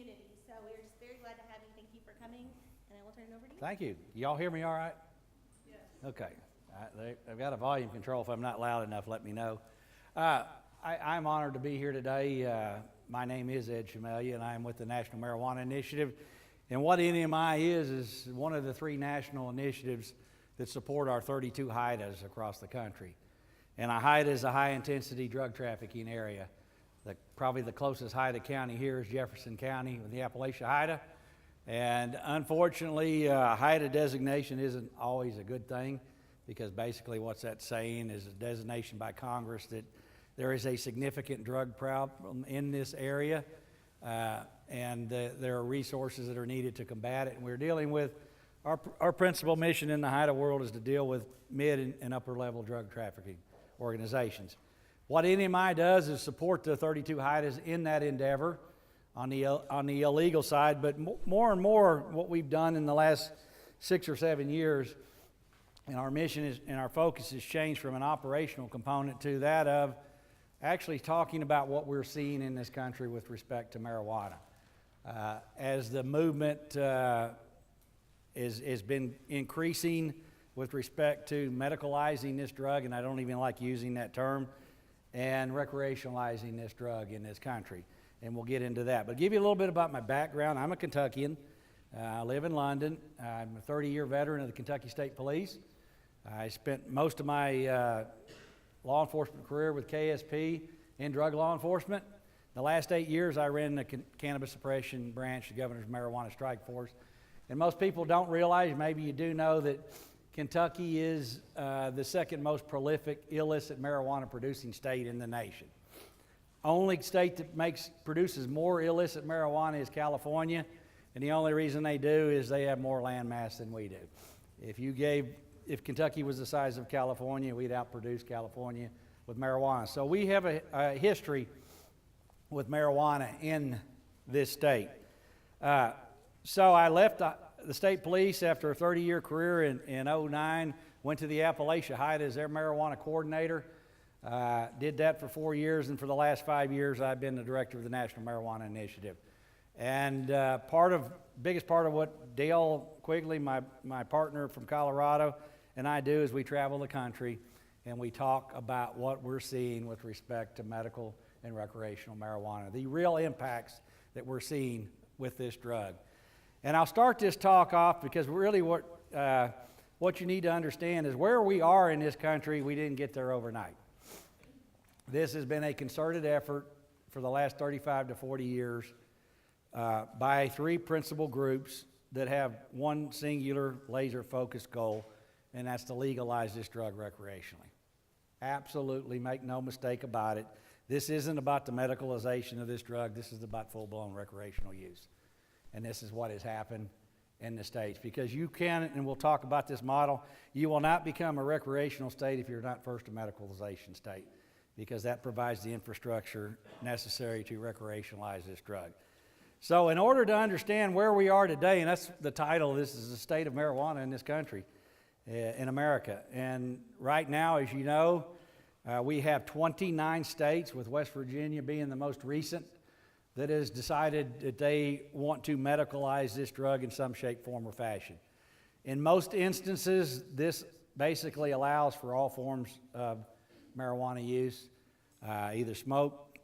community. So we're just very glad to have you. Thank you for coming, and I will turn it over to you. Thank you. Y'all hear me all right? Yes. Okay. I've got a volume control. If I'm not loud enough, let me know. I'm honored to be here today. My name is Ed Chamelia, and I'm with the National Marijuana Initiative. And what NMI is one of the 3 national initiatives that support our 32 HIDAs across the country. And a HIDA is a high-intensity drug trafficking area. Probably the closest HIDA county here is Jefferson County with the Appalachia HIDA. And unfortunately, HIDA designation isn't always a good thing, because basically what's that saying is a designation by Congress that there is a significant drug problem in this area, and there are resources that are needed to combat it. And we're dealing with, our principal mission in the HIDA world is to deal with mid and upper level drug trafficking organizations. What NMI does is support the 32 HIDAs in that endeavor on the illegal side, but more and more what we've done in the last 6 or 7 years, and our mission is, and our focus has changed from an operational component to that of actually talking about what we're seeing in this country with respect to marijuana. As the movement has been increasing with respect to medicalizing this drug, and I don't even like using that term, and recreationalizing this drug in this country. And we'll get into that. But give you a little bit about my background. I'm a Kentuckian. I live in London. I'm a 30-year veteran of the Kentucky State Police. I spent most of my law enforcement career with KSP in drug law enforcement. The last 8 years, I ran the cannabis suppression branch, the Governor's Marijuana Strike Force. And most people don't realize, maybe you do know, that Kentucky is the second most prolific illicit marijuana producing state in the nation. Only state that produces more illicit marijuana is California, and the only reason they do is they have more land mass than we do. If Kentucky was the size of California, we'd outproduce California with marijuana. So we have a history with marijuana in this state. So I left the state police after a 30-year career in 2009, went to the Appalachia HIDA as their marijuana coordinator. Did that for 4 years, and for the last 5 years, I've been the director of the National Marijuana Initiative. And biggest part of what Dale Quigley, my partner from Colorado, and I do is we travel the country and we talk about what we're seeing with respect to medical and recreational marijuana, the real impacts that we're seeing with this drug. And I'll start this talk off because really what you need to understand is where we are in this country, we didn't get there overnight. This has been a concerted effort for the last 35 to 40 years by 3 principal groups that have one singular laser-focused goal, and that's to legalize this drug recreationally. Absolutely, make no mistake about it. This isn't about the medicalization of this drug. This is about full-blown recreational use. And this is what has happened in the states. Because you can, and we'll talk about this model, you will not become a recreational state if you're not first a medicalization state, because that provides the infrastructure necessary to recreationalize this drug. So in order to understand where we are today, and that's the title, this is the state of marijuana in this country, in America. And right now, as you know, we have 29 states, with West Virginia being the most recent, that has decided that they want to medicalize this drug in some shape, form, or fashion. In most instances, this basically allows for all forms of marijuana use, either smoke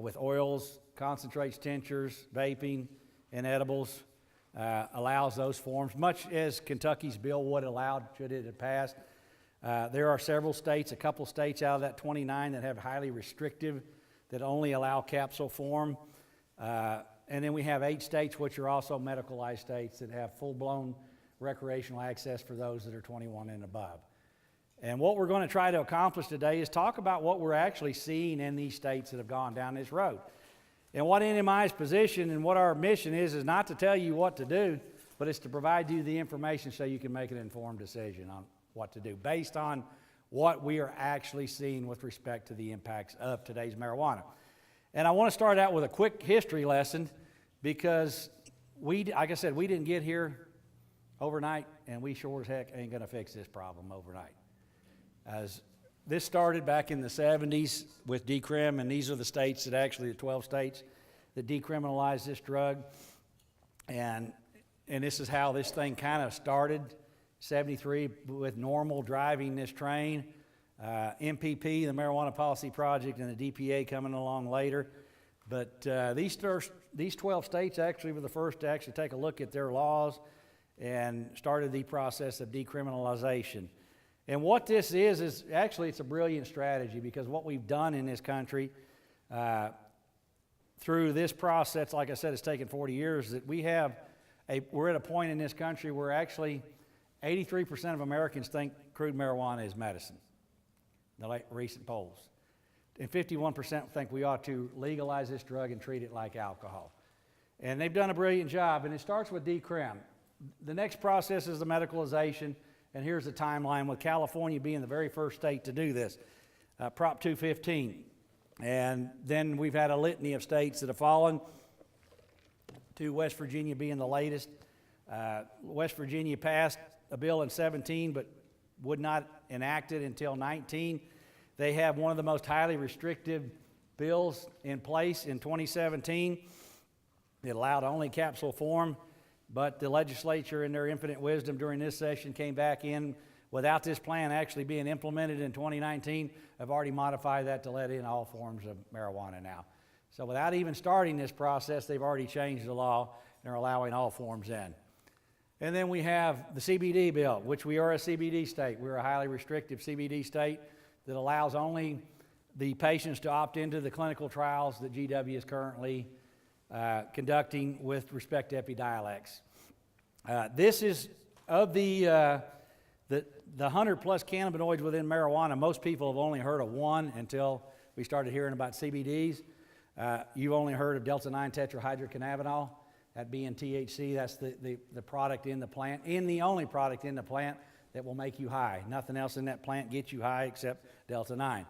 with oils, concentrates, tinctures, vaping, and edibles. Allows those forms, much as Kentucky's bill would allow should it have passed. There are several states, a couple states out of that 29 that have highly restrictive, that only allow capsule form. And then we have 8 states which are also medicalized states that have full-blown recreational access for those that are 21 and above. And what we're going to try to accomplish today is talk about what we're actually seeing in these states that have gone down this road. And what NMI's position and what our mission is not to tell you what to do, but it's to provide you the information so you can make an informed decision on what to do based on what we are actually seeing with respect to the impacts of today's marijuana. And I want to start out with a quick history lesson because like I said, we didn't get here overnight, and we sure as heck ain't going to fix this problem overnight. As this started back in the 70s with decrim, and these are the states that actually, the 12 states that decriminalized this drug. And this is how this thing kind of started, 73, with normal driving this train. MPP, the Marijuana Policy Project, and the DPA coming along later. But these 12 states actually were the first to actually take a look at their laws and started the process of decriminalization. And what this is actually it's a brilliant strategy, because what we've done in this country through this process, like I said, it's taken 40 years, that we're at a point in this country where actually 83% of Americans think crude marijuana is medicine, the recent polls. And 51% think we ought to legalize this drug and treat it like alcohol. And they've done a brilliant job, and it starts with decrim. The next process is the medicalization, and here's the timeline, with California being the very first state to do this, Prop 215. And then we've had a litany of states that have fallen, to West Virginia being the latest. West Virginia passed a bill in 17, but would not enact it until 19. They have one of the most highly restrictive bills in place in 2017. It allowed only capsule form, but the legislature, in their infinite wisdom during this session, came back in without this plan actually being implemented in 2019. Have already modified that to let in all forms of marijuana now. So without even starting this process, they've already changed the law. They're allowing all forms in. And then we have the CBD bill, which we are a CBD state. We're a highly restrictive CBD state that allows only the patients to opt into the clinical trials that GW is currently conducting with respect to Epidiolex. This is of the 100 plus cannabinoids within marijuana. Most people have only heard of one until we started hearing about CBDs. You've only heard of delta-9 tetrahydrocannabinol, that being THC. That's the product in the plant, and the only product in the plant that will make you high. Nothing else in that plant gets you high except delta-9.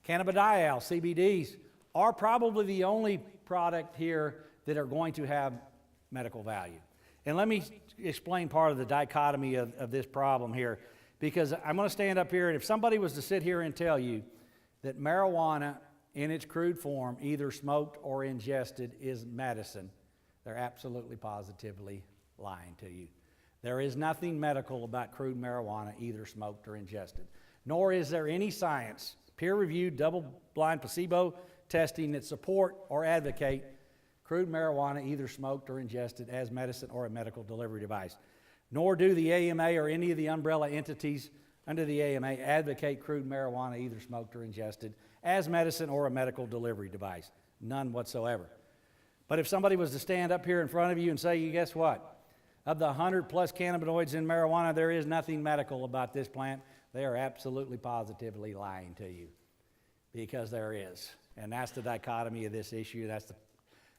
Cannabidiol, CBDs, are probably the only product here that are going to have medical value. And let me explain part of the dichotomy of this problem here, because I'm going to stand up here, and if somebody was to sit here and tell you that marijuana in its crude form, either smoked or ingested, is medicine, they're absolutely positively lying to you. There is nothing medical about crude marijuana, either smoked or ingested. Nor is there any science, peer-reviewed, double-blind placebo testing that support or advocate crude marijuana, either smoked or ingested, as medicine or a medical delivery device. Nor do the AMA or any of the umbrella entities under the AMA advocate crude marijuana, either smoked or ingested, as medicine or a medical delivery device. None whatsoever. But if somebody was to stand up here in front of you and say, you guess what? Of the 100 plus cannabinoids in marijuana, there is nothing medical about this plant. They are absolutely positively lying to you, because there is. And that's the dichotomy of this issue.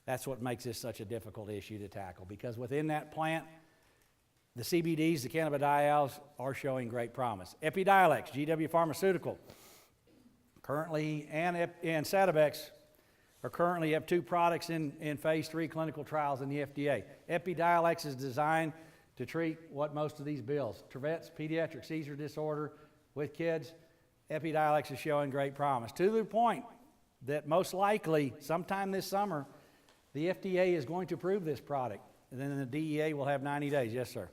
That's what makes this such a difficult issue to tackle, because within that plant, the CBDs, the cannabidiols, are showing great promise. Epidiolex, GW Pharmaceutical, currently, and Sativex are currently have two products in phase 3 clinical trials in the FDA. Epidiolex is designed to treat what most of these bills, Tourette's, pediatric seizure disorder with kids. Epidiolex is showing great promise, to the point that most likely sometime this summer, the FDA is going to approve this product, and then the DEA will have 90 days. Yes, sir.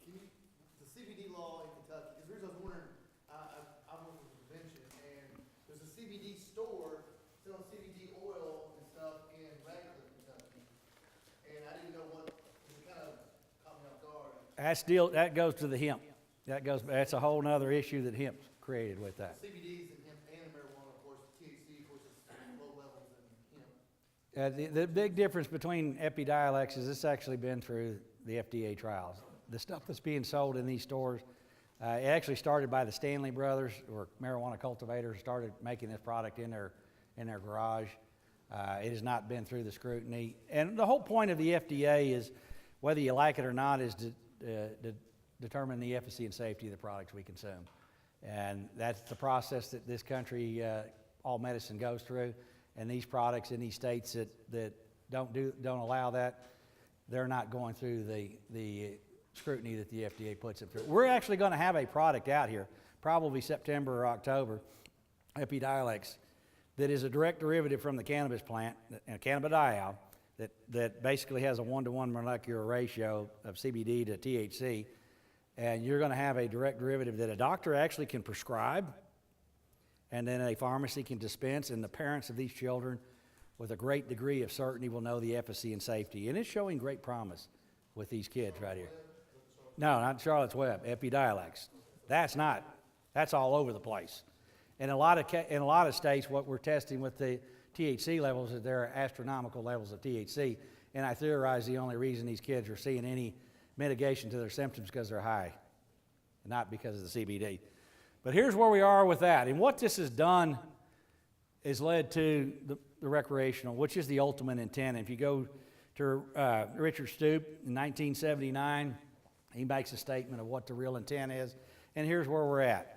The CBD law in Kentucky, because the reason I was wondering, I work with prevention, and there's a CBD store selling CBD oil and stuff in Radcliffe, Kentucky, and I didn't know what, it kind of caught me off guard. That goes to the hemp. That's a whole other issue that hemp's created with that. CBDs and hemp and marijuana, of course, THC, of course, is low levels, and, you know. The big difference between Epidiolex is it's actually been through the FDA trials. The stuff that's being sold in these stores, it actually started by the Stanley brothers, or marijuana cultivators, started making this product in their garage. It has not been through the scrutiny. And the whole point of the FDA is, whether you like it or not, is to determine the efficacy and safety of the products we consume. And that's the process that this country, all medicine goes through. And these products in these states that don't allow that, they're not going through the scrutiny that the FDA puts them through. We're actually going to have a product out here, probably September or October, Epidiolex, that is a direct derivative from the cannabis plant, and cannabidiol, that basically has a 1-to-1 molecular ratio of CBD to THC, and you're going to have a direct derivative that a doctor actually can prescribe, and then a pharmacy can dispense, and the parents of these children, with a great degree of certainty, will know the efficacy and safety. And it's showing great promise with these kids right here. No, not Charlotte's Web, Epidiolex. That's all over the place. In a lot of states, what we're testing with the THC levels is there are astronomical levels of THC, and I theorize the only reason these kids are seeing any mitigation to their symptoms because they're high, not because of the CBD. But here's where we are with that, and what this has done is led to the recreational, which is the ultimate intent. If you go to Richard Stoop in 1979, he makes a statement of what the real intent is, and here's where we're at.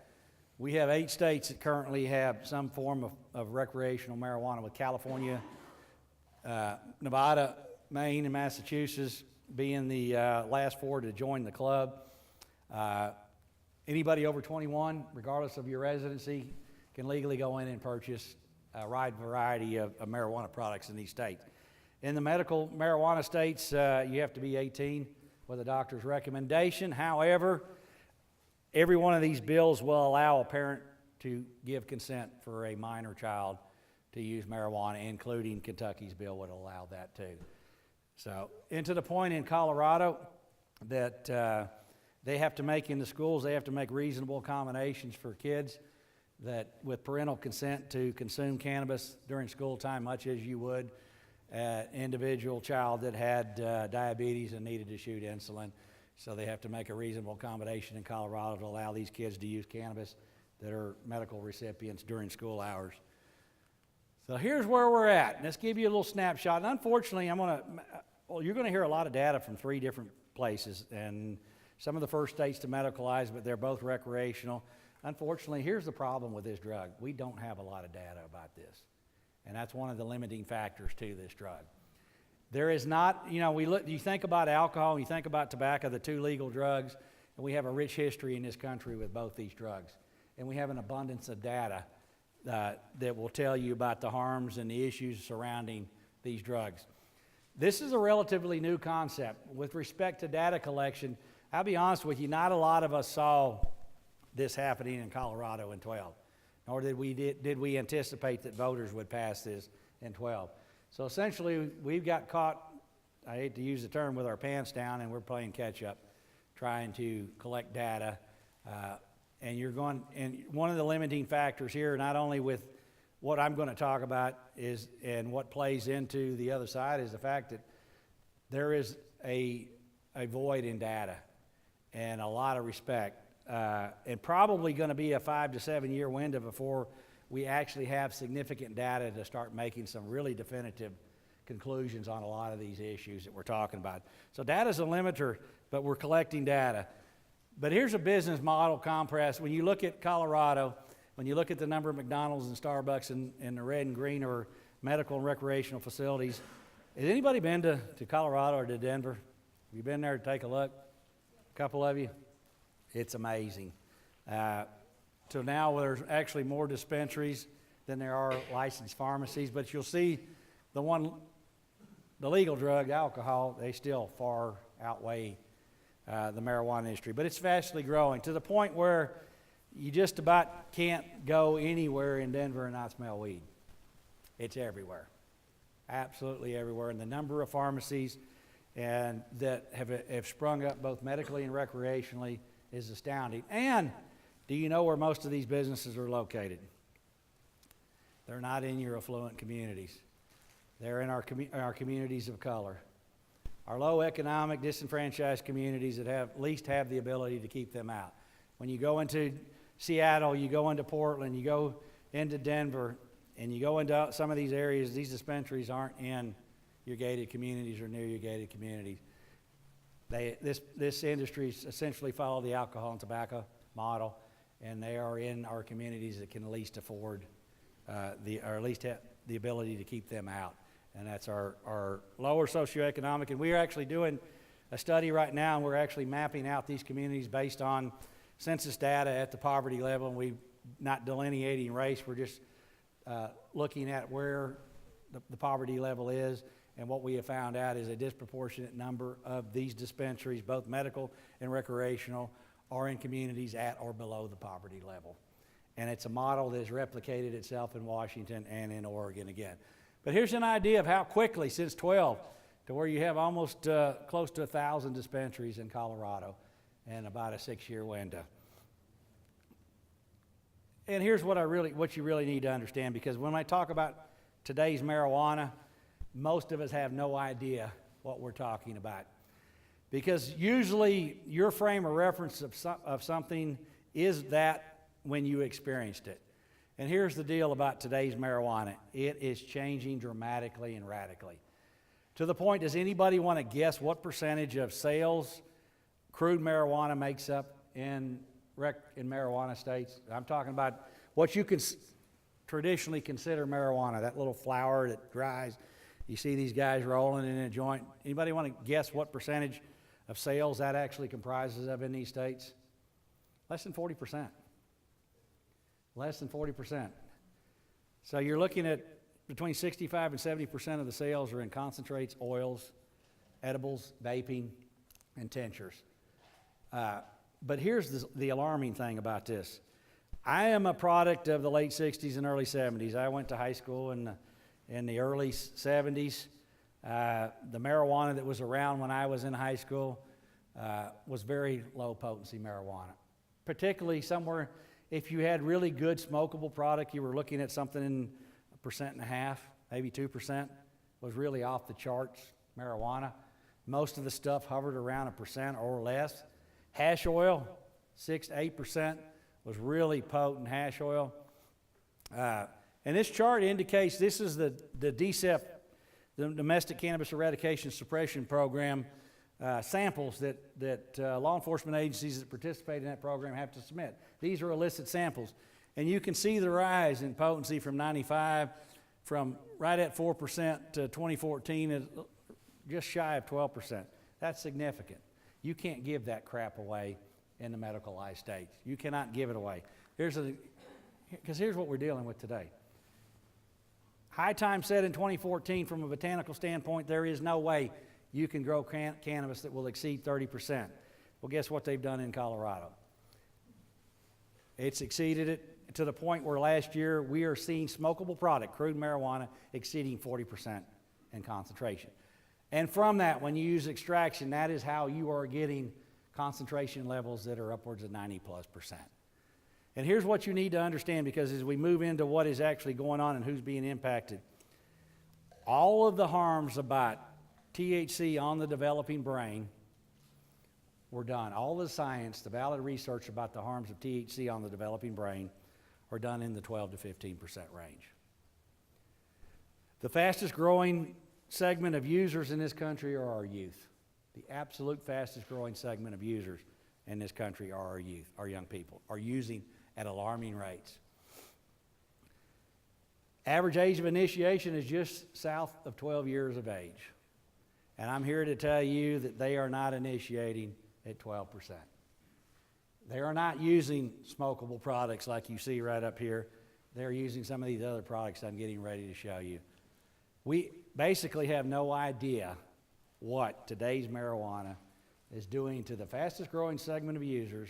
We have 8 states that currently have some form of recreational marijuana, with California, Nevada, Maine, and Massachusetts being the last 4 to join the club. Anybody over 21, regardless of your residency, can legally go in and purchase a wide variety of marijuana products in these states. In the medical marijuana states, you have to be 18 with a doctor's recommendation. However, every one of these bills will allow a parent to give consent for a minor child to use marijuana, including Kentucky's bill would allow that too. So, and to the point in Colorado that they have to make in the schools, they have to make reasonable accommodations for kids that with parental consent to consume cannabis during school time, much as you would an individual child that had diabetes and needed to shoot insulin. So they have to make a reasonable accommodation in Colorado to allow these kids to use cannabis that are medical recipients during school hours. So here's where we're at. Let's give you a little snapshot. And unfortunately, you're going to hear a lot of data from 3 different places, and some of the first states to medicalize, but they're both recreational. Unfortunately, here's the problem with this drug. We don't have a lot of data about this, and that's one of the limiting factors to this drug. There is not, you think about alcohol, you think about tobacco, the 2 legal drugs, and we have a rich history in this country with both these drugs. And we have an abundance of data that will tell you about the harms and the issues surrounding these drugs. This is a relatively new concept. With respect to data collection, I'll be honest with you, not a lot of us saw this happening in Colorado in 12, nor did we anticipate that voters would pass this in 12. So essentially, we've got caught, I hate to use the term, with our pants down, and we're playing catch up, trying to collect data. And one of the limiting factors here, not only with what I'm going to talk about and what plays into the other side, is the fact that there is a void in data and a lot of respect, and probably going to be a 5 to 7 year window before we actually have significant data to start making some really definitive conclusions on a lot of these issues that we're talking about. So data's a limiter, but we're collecting data. But here's a business model compressed. When you look at Colorado, when you look at the number of McDonald's and Starbucks in the red and green or medical and recreational facilities, has anybody been to Colorado or to Denver? Have you been there to take a look? A couple of you? It's amazing. So now there's actually more dispensaries than there are licensed pharmacies, but you'll see the legal drug, alcohol, they still far outweigh the marijuana industry. But it's vastly growing to the point where you just about can't go anywhere in Denver and not smell weed. It's everywhere, absolutely everywhere. And the number of pharmacies that have sprung up both medically and recreationally is astounding. And do you know where most of these businesses are located? They're not in your affluent communities. They're in our communities of color. Our low economic, disenfranchised communities that at least have the ability to keep them out. When you go into Seattle, you go into Portland, you go into Denver, and you go into some of these areas, these dispensaries aren't in your gated communities or near your gated communities. This industry essentially follow the alcohol and tobacco model, and they are in our communities that can at least afford or at least have the ability to keep them out. And that's our lower socioeconomic. And we are actually doing a study right now, and we're actually mapping out these communities based on census data at the poverty level. And we're not delineating race, we're just looking at where the poverty level is And what we have found out is a disproportionate number of these dispensaries, both medical and recreational, are in communities at or below the poverty level. And it's a model that has replicated itself in Washington and in Oregon again. But here's an idea of how quickly, since 12, to where you have almost close to 1,000 dispensaries in Colorado in about a 6-year window. And here's what you really need to understand, because when I talk about today's marijuana, most of us have no idea what we're talking about. Because usually your frame of reference of something is that when you experienced it. And here's the deal about today's marijuana. It is changing dramatically and radically. To the point, does anybody want to guess what percentage of sales crude marijuana makes up in marijuana states? I'm talking about what you can traditionally consider marijuana, that little flower that dries. You see these guys rolling in a joint. Anybody want to guess what percentage of sales that actually comprises of in these states? Less than 40%. Less than 40%. So you're looking at between 65 and 70% of the sales are in concentrates, oils, edibles, vaping, and tinctures. But here's the alarming thing about this. I am a product of the late 60s and early 70s. I went to high school in the early 70s. The marijuana that was around when I was in high school was very low potency marijuana. Particularly somewhere, if you had really good smokable product, you were looking at something in 1.5%, maybe 2%, was really off the charts marijuana. Most of the stuff hovered around 1% or less. Hash oil, 6 to 8%, was really potent hash oil. And this chart indicates this is the DCEP, the Domestic Cannabis Eradication Suppression Program, samples that law enforcement agencies that participate in that program have to submit. These are illicit samples. And you can see the rise in potency from 95, from right at 4% to 2014 is just shy of 12%. That's significant. You can't give that crap away in the medicalized states. You cannot give it away. Because here's what we're dealing with today. High time said in 2014, from a botanical standpoint, there is no way you can grow cannabis that will exceed 30%. Well, guess what they've done in Colorado? It's exceeded it to the point where last year we are seeing smokable product, crude marijuana, exceeding 40% in concentration. And from that, when you use extraction, that is how you are getting concentration levels that are upwards of 90+%. And here's what you need to understand, because as we move into what is actually going on and who's being impacted, all of the harms about THC on the developing brain were done. All the science, the valid research about the harms of THC on the developing brain are done in the 12 to 15% range. The fastest growing segment of users in this country are our youth. The absolute fastest growing segment of users in this country are our youth, our young people, are using at alarming rates. Average age of initiation is just south of 12 years of age. And I'm here to tell you that they are not initiating at 12%. They are not using smokable products like you see right up here. They're using some of these other products I'm getting ready to show you. We basically have no idea what today's marijuana is doing to the fastest growing segment of users,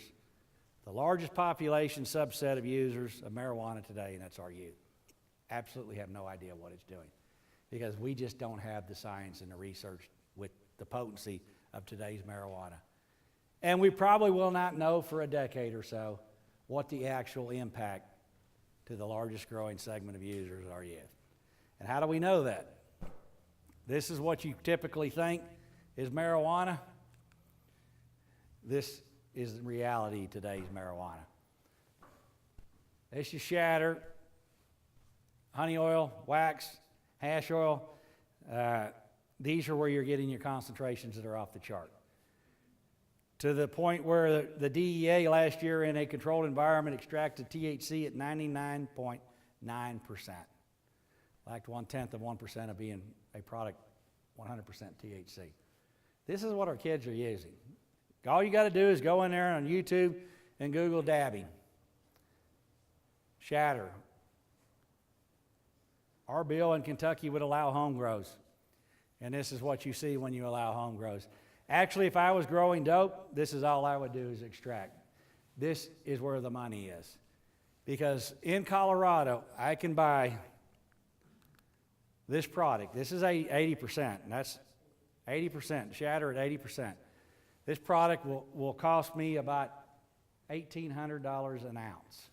the largest population subset of users of marijuana today, and that's our youth. Absolutely have no idea what it's doing, because we just don't have the science and the research with the potency of today's marijuana. And we probably will not know for a decade or so what the actual impact to the largest growing segment of users are yet. And how do we know that? This is what you typically think is marijuana. This is the reality of today's marijuana. This is shatter, honey oil, wax, hash oil. These are where you're getting your concentrations that are off the chart. To the point where the DEA last year in a controlled environment extracted THC at 99.9%. Like 0.1% of being a product 100% THC. This is what our kids are using. All you got to do is go in there on YouTube and Google dabbing. Shatter. Our bill in Kentucky would allow home grows. And this is what you see when you allow home grows. Actually, if I was growing dope, this is all I would do is extract. This is where the money is. Because in Colorado, I can buy this product. This is 80%, and that's 80%, shatter at 80%. This product will cost me about $1,800 an ounce.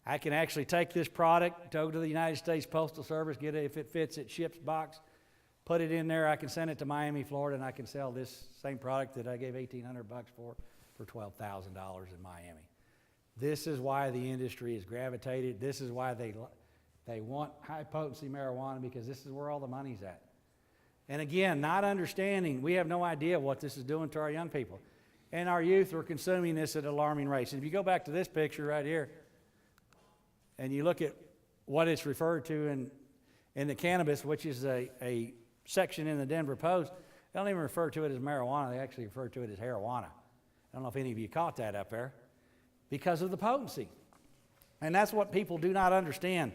I can actually take this product, go to the United States Postal Service, get it, if it fits its ship's box, put it in there. I can send it to Miami, Florida, and I can sell this same product that I gave $1,800 for $12,000 in Miami. This is why the industry is gravitated. This is why they want high-potency marijuana, because this is where all the money's at. And again, not understanding, we have no idea what this is doing to our young people. And our youth are consuming this at alarming rates. And if you go back to this picture right here, and you look at what it's referred to in the cannabis, which is a section in the Denver Post, they don't even refer to it as marijuana. They actually refer to it as marijuana. I don't know if any of you caught that up there, because of the potency. And that's what people do not understand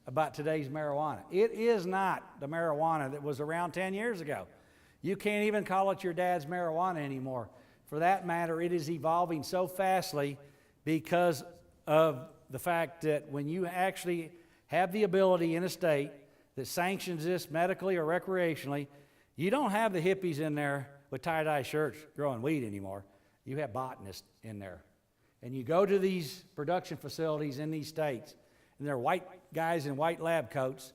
about today's marijuana. It is not the marijuana that was around 10 years ago. You can't even call it your dad's marijuana anymore. For that matter, it is evolving so fastly because of the fact that when you actually have the ability in a state that sanctions this medically or recreationally, you don't have the hippies in there with tie-dye shirts growing weed anymore. You have botanists in there. And you go to these production facilities in these states, and they're white guys in white lab coats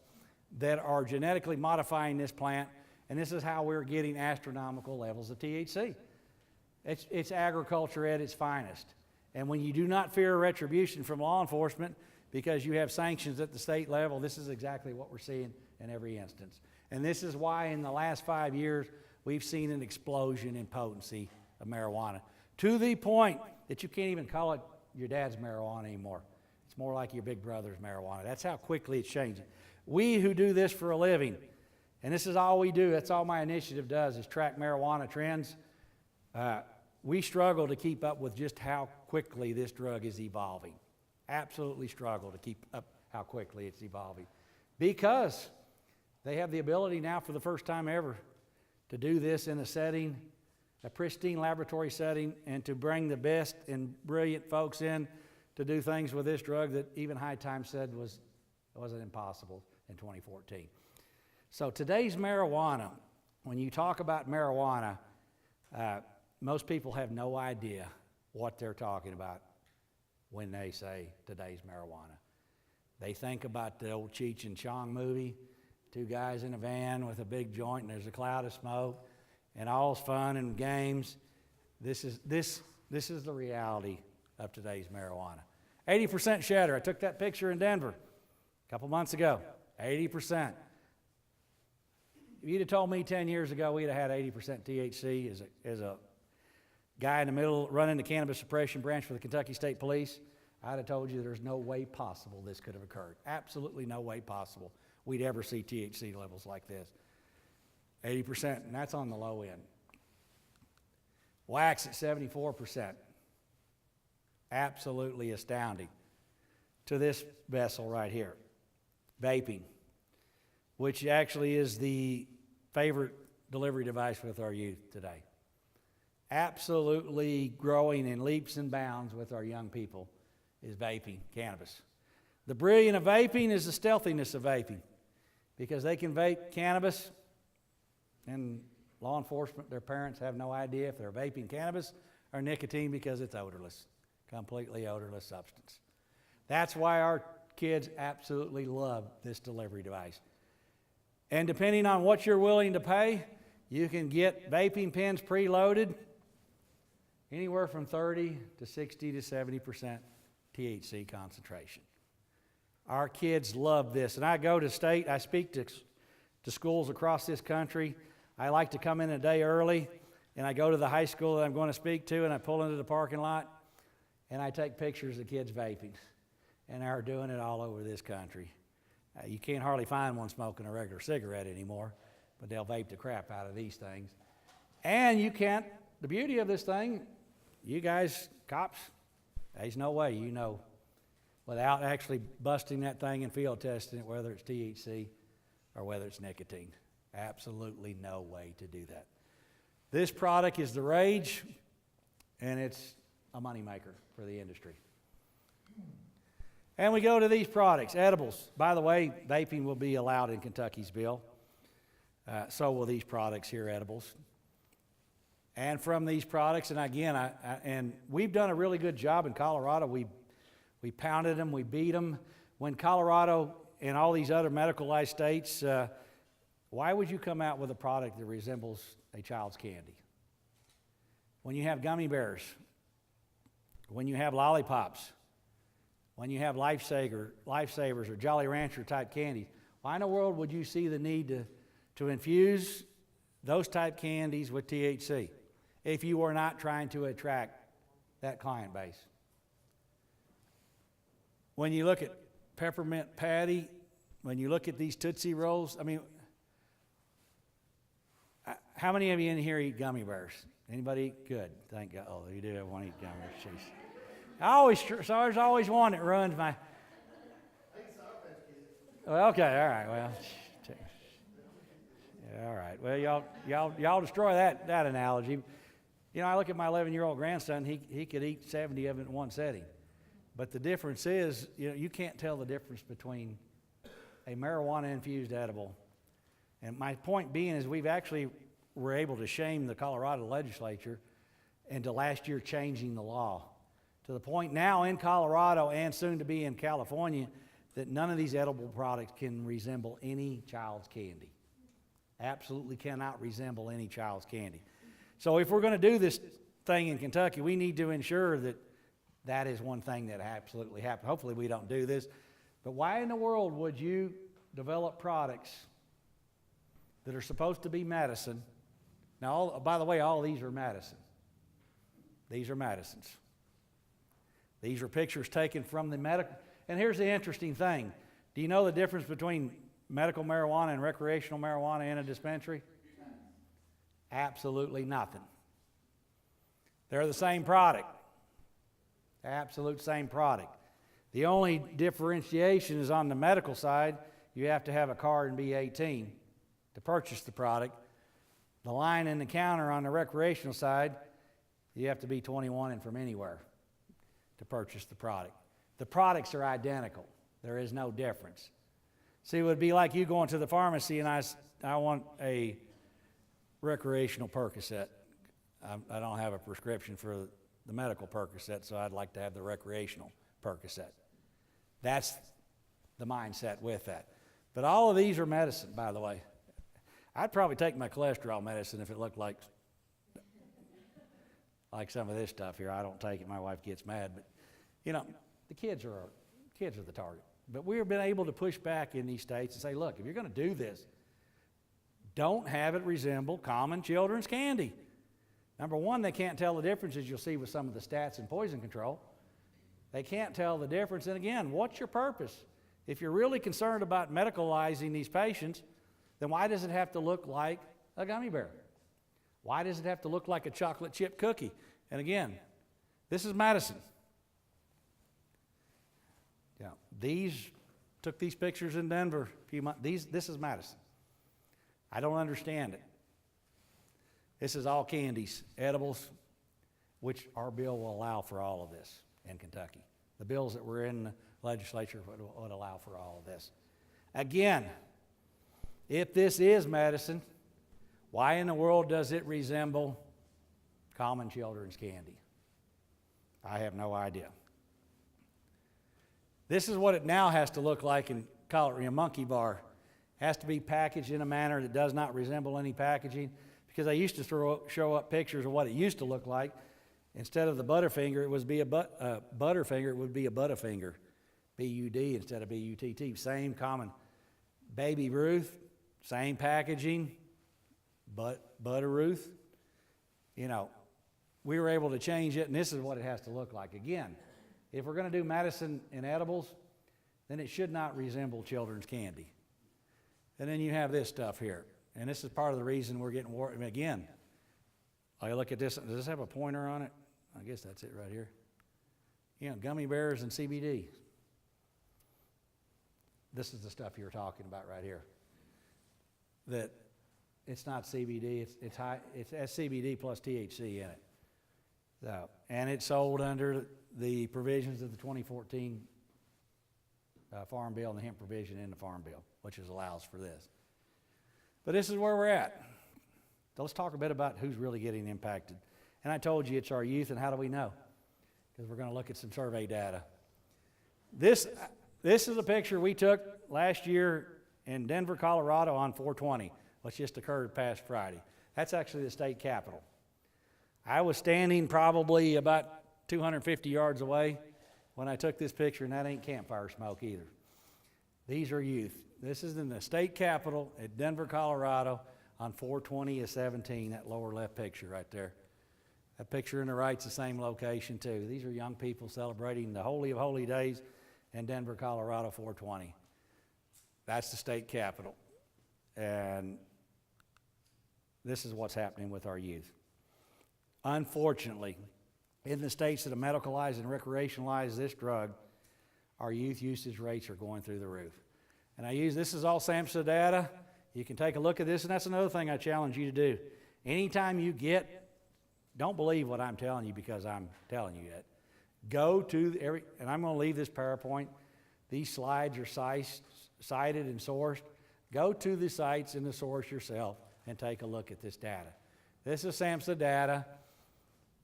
that are genetically modifying this plant, and this is how we're getting astronomical levels of THC. It's agriculture at its finest. And when you do not fear retribution from law enforcement because you have sanctions at the state level, this is exactly what we're seeing in every instance. And this is why in the last 5 years, we've seen an explosion in potency of marijuana, to the point that you can't even call it your dad's marijuana anymore. It's more like your big brother's marijuana. That's how quickly it's changing. We who do this for a living, and this is all we do, that's all my initiative does, is track marijuana trends. We struggle to keep up with just how quickly this drug is evolving. Absolutely struggle to keep up how quickly it's evolving. Because they have the ability now for the first time ever to do this in a setting, a pristine laboratory setting, and to bring the best and brilliant folks in to do things with this drug that even High Times said wasn't impossible in 2014. So today's marijuana, when you talk about marijuana, most people have no idea what they're talking about when they say today's marijuana. They think about the old Cheech and Chong movie, two guys in a van with a big joint and there's a cloud of smoke and all's fun and games. This is the reality of today's marijuana. 80% shatter. I took that picture in Denver a couple months ago. 80%. If you'd have told me 10 years ago we'd have had 80% THC as a guy in the middle running the cannabis suppression branch for the Kentucky State Police, I'd have told you there's no way possible this could have occurred. Absolutely no way possible we'd ever see THC levels like this. 80%, and that's on the low end. Wax at 74%. Absolutely astounding. To this vessel right here. Vaping, which actually is the favorite delivery device with our youth today. Absolutely growing in leaps and bounds with our young people is vaping, cannabis. The brilliance of vaping is the stealthiness of vaping, because they can vape cannabis and law enforcement, their parents have no idea if they're vaping cannabis or nicotine because it's odorless, completely odorless substance. That's why our kids absolutely love this delivery device. And depending on what you're willing to pay, you can get vaping pens preloaded, anywhere from 30 to 60 to 70% THC concentration. Our kids love this. And I go to state, I speak to schools across this country. I like to come in a day early, and I go to the high school that I'm going to speak to, and I pull into the parking lot, and I take pictures of kids vaping. And they're doing it all over this country. You can't hardly find one smoking a regular cigarette anymore, but they'll vape the crap out of these things. And you can't, the beauty of this thing, you guys, cops, there's no way you know without actually busting that thing and field testing it, whether it's THC or whether it's nicotine. Absolutely no way to do that. This product is the rage, and it's a moneymaker for the industry. And we go to these products, edibles. By the way, vaping will be allowed in Kentucky's bill. So will these products here, edibles. And from these products, and again, and we've done a really good job in Colorado. We pounded them, we beat them. When Colorado and all these other medicalized states, why would you come out with a product that resembles a child's candy? When you have gummy bears, when you have lollipops, when you have Lifesavers or Jolly Rancher type candies, why in the world would you see the need to infuse those type candies with THC if you were not trying to attract that client base? When you look at peppermint patty, when you look at these Tootsie Rolls, I mean, how many of you in here eat gummy bears? Anybody eat? Good, thank God. Oh, you do have one eat gummy bears. Jeez. There's always one that runs my. Well, okay, all right. Well, yeah, all right. Well, y'all destroy that analogy. You know, I look at my 11-year-old grandson. He could eat 70 of it in one setting. But the difference is, you know, you can't tell the difference between a marijuana-infused edible. And my point being is we've actually were able to shame the Colorado legislature into last year changing the law to the point now in Colorado and soon to be in California that none of these edible products can resemble any child's candy. Absolutely cannot resemble any child's candy. So if we're going to do this thing in Kentucky, we need to ensure that that is one thing that absolutely happens. Hopefully we don't do this. But why in the world would you develop products that are supposed to be medicine? Now, by the way, all these are medicine. These are medicines. These are pictures taken from the medical. And here's the interesting thing. Do you know the difference between medical marijuana and recreational marijuana in a dispensary? Absolutely nothing. They're the same product. Absolute same product. The only differentiation is on the medical side. You have to have a card and be 18 to purchase the product. The line in the counter on the recreational side, you have to be 21 and from anywhere to purchase the product. The products are identical. There is no difference. See, it would be like you going to the pharmacy and I want a recreational Percocet. I don't have a prescription for the medical Percocet, so I'd like to have the recreational Percocet. That's the mindset with that. But all of these are medicine, by the way. I'd probably take my cholesterol medicine if it looked like some of this stuff here. I don't take it. My wife gets mad. But, you know, the kids are the target. But we've been able to push back in these states and say, look, if you're going to do this, don't have it resemble common children's candy. Number one, they can't tell the difference, as you'll see with some of the stats in poison control. They can't tell the difference. And again, what's your purpose? If you're really concerned about medicalizing these patients, then why does it have to look like a gummy bear? Why does it have to look like a chocolate chip cookie? And again, this is medicine. Yeah, took these pictures in Denver a few months. This is medicine. I don't understand it. This is all candies, edibles, which our bill will allow for all of this in Kentucky. The bills that were in the legislature would allow for all of this. Again, if this is medicine, why in the world does it resemble common children's candy? I have no idea. This is what it now has to look like in Colorado. Monkey bar has to be packaged in a manner that does not resemble any packaging, because I used to show up pictures of what it used to look like. Instead of the Butterfinger, it would be a Butterfinger. It would be a Butterfinger, B-U-D instead of B-U-T-T. Same common. Baby Ruth, same packaging, but Butter Ruth. You know, we were able to change it, and this is what it has to look like. Again, if we're going to do medicine and edibles, then it should not resemble children's candy. And then you have this stuff here. And this is part of the reason we're getting war. Again, I look at this. Does this have a pointer on it? I guess that's it right here. You know, gummy bears and CBD. This is the stuff you're talking about right here. That It's not CBD, it's high, it's SCBD plus THC in it. So, and it's sold under the provisions of the 2014 Farm Bill and the hemp provision in the Farm Bill, which allows for this. But this is where we're at. So let's talk a bit about who's really getting impacted. And I told you it's our youth, and how do we know? Because we're going to look at some survey data. This is a picture we took last year in Denver, Colorado on 4/20, which just occurred past Friday. That's actually the state capitol. I was standing probably about 250 yards away when I took this picture, and that ain't campfire smoke either. These are youth. This is in the state capitol at Denver, Colorado on 4/20/17, that lower left picture right there. That picture on the right's the same location too. These are young people celebrating the Holy of Holy Days in Denver, Colorado, 4/20. That's the state capitol. And this is what's happening with our youth. Unfortunately, in the states that have medicalized and recreationalized this drug, our youth usage rates are going through the roof. And this is all SAMHSA data. You can take a look at this, and that's another thing I challenge you to do. Anytime you don't believe what I'm telling you because I'm telling you it. Go to and I'm going to leave this PowerPoint. These slides are cited and sourced. Go to the sites and the source yourself and take a look at this data. This is SAMHSA data,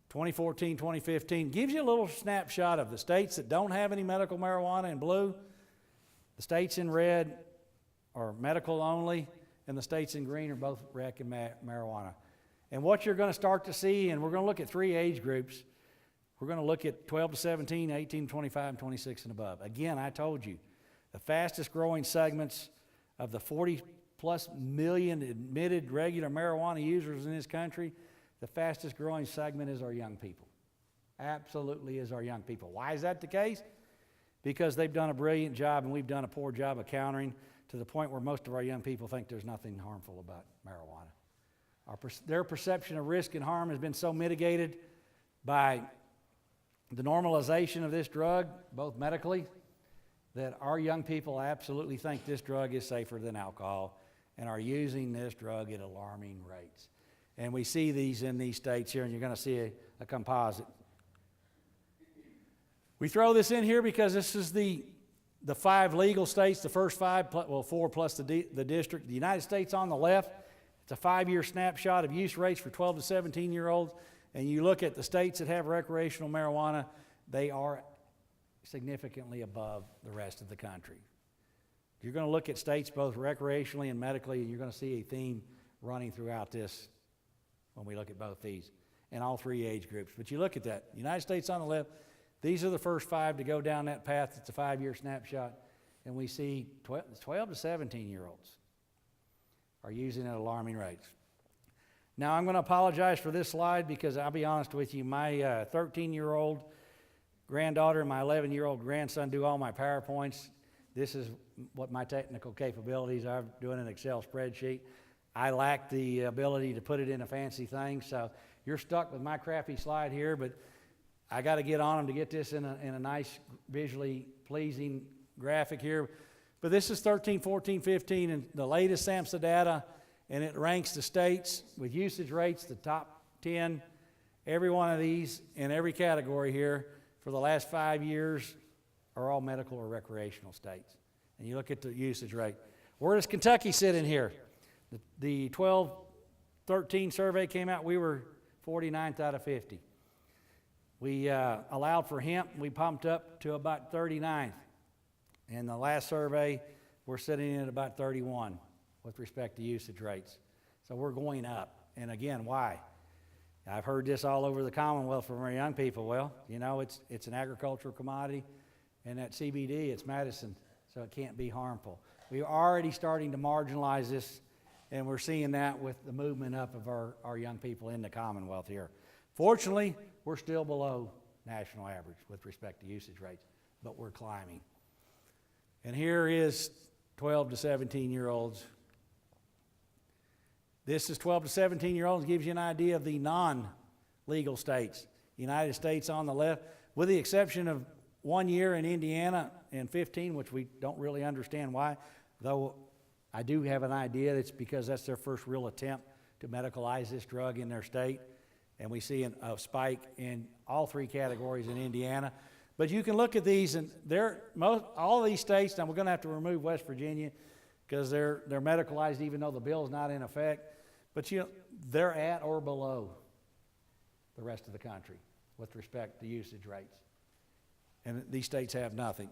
2014, 2015. Gives you a little snapshot of the states that don't have any medical marijuana in blue. The states in red are medical only, and the states in green are both rec and marijuana. And what you're going to start to see, and we're going to look at 3 age groups. We're going to look at 12 to 17, 18 to 25, and 26 and above. Again, I told you, the fastest growing segments of the 40-plus million admitted regular marijuana users in this country, the fastest growing segment is our young people. Absolutely is our young people. Why is that the case? Because they've done a brilliant job, and we've done a poor job of countering to the point where most of our young people think there's nothing harmful about marijuana. Their perception of risk and harm has been so mitigated by the normalization of this drug, both medically, that our young people absolutely think this drug is safer than alcohol and are using this drug at alarming rates. And we see these in these states here, and you're going to see a composite. We throw this in here because this is the 5 legal states, the first 5, 4 plus the district. The United States on the left, it's a 5-year snapshot of use rates for 12 to 17-year-olds. And you look at the states that have recreational marijuana, they are significantly above the rest of the country. You're going to look at states both recreationally and medically, and you're going to see a theme running throughout this when we look at both these in all 3 age groups. But you look at that. United States on the left, these are the first 5 to go down that path. It's a 5-year snapshot. And we see 12 to 17-year-olds are using at alarming rates. Now, I'm going to apologize for this slide because I'll be honest with you, my 13-year-old granddaughter and my 11-year-old grandson do all my PowerPoints. This is what my technical capabilities are, doing an Excel spreadsheet. I lack the ability to put it in a fancy thing, so you're stuck with my crappy slide here, but I got to get on them to get this in a nice, visually pleasing graphic here. But this is 13, 14, 15, and the latest SAMHSA data, and it ranks the states with usage rates, the top 10. Every one of these in every category here for the last 5 years are all medical or recreational states. And you look at the usage rate. Where does Kentucky sit in here? The 12-13 survey came out, we were 49th out of 50. We allowed for hemp, we pumped up to about 39th. In the last survey, we're sitting in at about 31 with respect to usage rates. So we're going up. And again, why? I've heard this all over the Commonwealth from our young people. Well, you know, it's an agricultural commodity, and that CBD, it's medicine, so it can't be harmful. We're already starting to marginalize this, and we're seeing that with the movement up of our young people in the Commonwealth here. Fortunately, we're still below national average with respect to usage rates, but we're climbing. And here is 12 to 17-year-olds. This is 12 to 17-year-olds, gives you an idea of the non-legal states. United States on the left, with the exception of 1 year in Indiana in 15, which we don't really understand why, though I do have an idea that's because that's their first real attempt to medicalize this drug in their state. And we see a spike in all three categories in Indiana. But you can look at these, and all of these states, now we're going to have to remove West Virginia because they're medicalized even though the bill's not in effect. But they're at or below the rest of the country with respect to usage rates. And these states have nothing.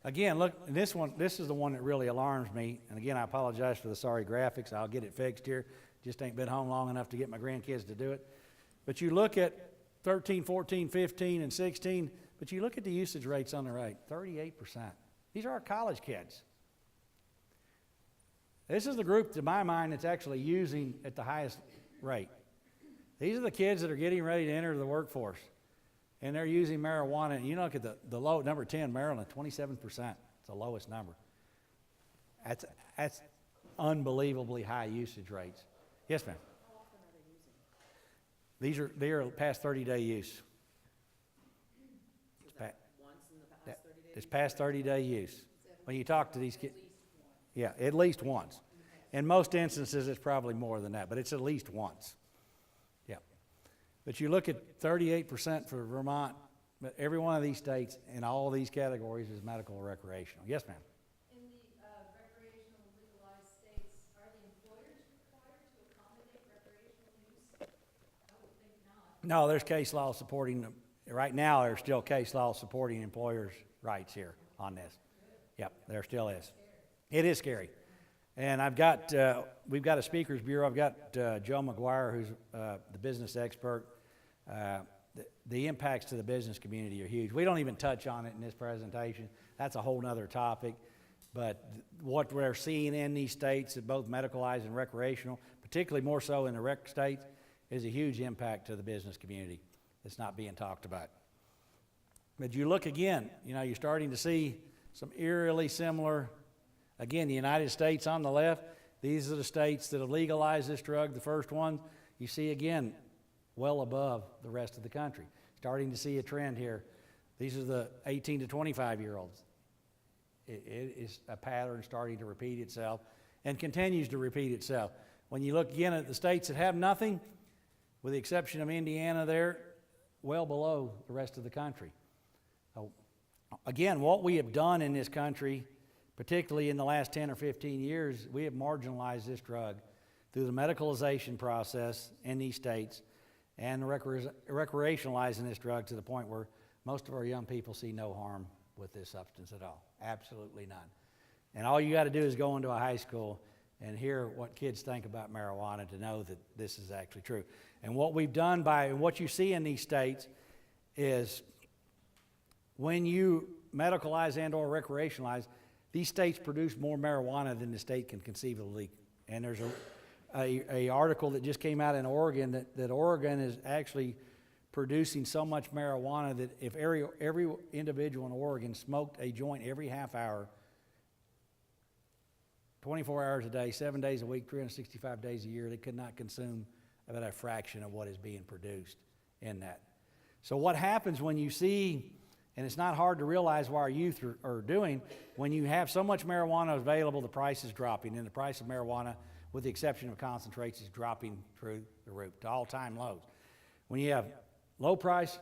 Again, look, this is the one that really alarms me. And again, I apologize for the sorry graphics. I'll get it fixed here. Just ain't been home long enough to get my grandkids to do it. But you look at 13, 14, 15, and 16, but you look at the usage rates on the right, 38%. These are our college kids. This is the group, to my mind, that's actually using at the highest rate. These are the kids that are getting ready to enter the workforce, and they're using marijuana. And you look at the low, number 10, Maryland, 27%. It's the lowest number. That's unbelievably high usage rates. Yes, ma'am. How often are they using? They are past 30-day use. Is that once in the past 30 days? It's past 30-day use. When you talk to these kids, yeah, at least once. In most instances, it's probably more than that, but it's at least once. Yeah. But you look at 38% for Vermont, but every one of these states in all these categories is medical or recreational. Yes, ma'am. In the recreational legalized states, are the employers required to accommodate recreational use? I would think not. No, there's case law supporting, right now there's still case law supporting employers' rights here on this. Yep, there still is. It is scary. And we've got a speakers bureau. I've got Joe McGuire, who's the business expert. The impacts to the business community are huge. We don't even touch on it in this presentation. That's a whole nother topic. But what we're seeing in these states, both medicalized and recreational, particularly more so in the rec states, is a huge impact to the business community that's not being talked about. But you look again, you're starting to see some eerily similar. Again, the United States on the left, these are the states that have legalized this drug, the first ones. You see, again, well above the rest of the country. Starting to see a trend here. These are the 18 to 25-year-olds. It is a pattern starting to repeat itself and continues to repeat itself. When you look again at the states that have nothing, with the exception of Indiana, they're well below the rest of the country. So, again, what we have done in this country, particularly in the last 10 or 15 years, we have marginalized this drug through the medicalization process in these states and recreationalizing this drug to the point where most of our young people see no harm with this substance at all. Absolutely none. And all you got to do is go into a high school and hear what kids think about marijuana to know that this is actually true. And what we've done what you see in these states is when you medicalize and or recreationalize, these states produce more marijuana than the state can conceivably. And there's a article that just came out in Oregon that Oregon is actually producing so much marijuana that if every individual in Oregon smoked a joint every half hour, 24 hours a day, 7 days a week, 365 days a year, they could not consume about a fraction of what is being produced in that. So what happens when you see, and it's not hard to realize why our youth are doing, when you have so much marijuana available, the price is dropping, and the price of marijuana, with the exception of concentrates, is dropping through the roof to all-time lows. When you have low price,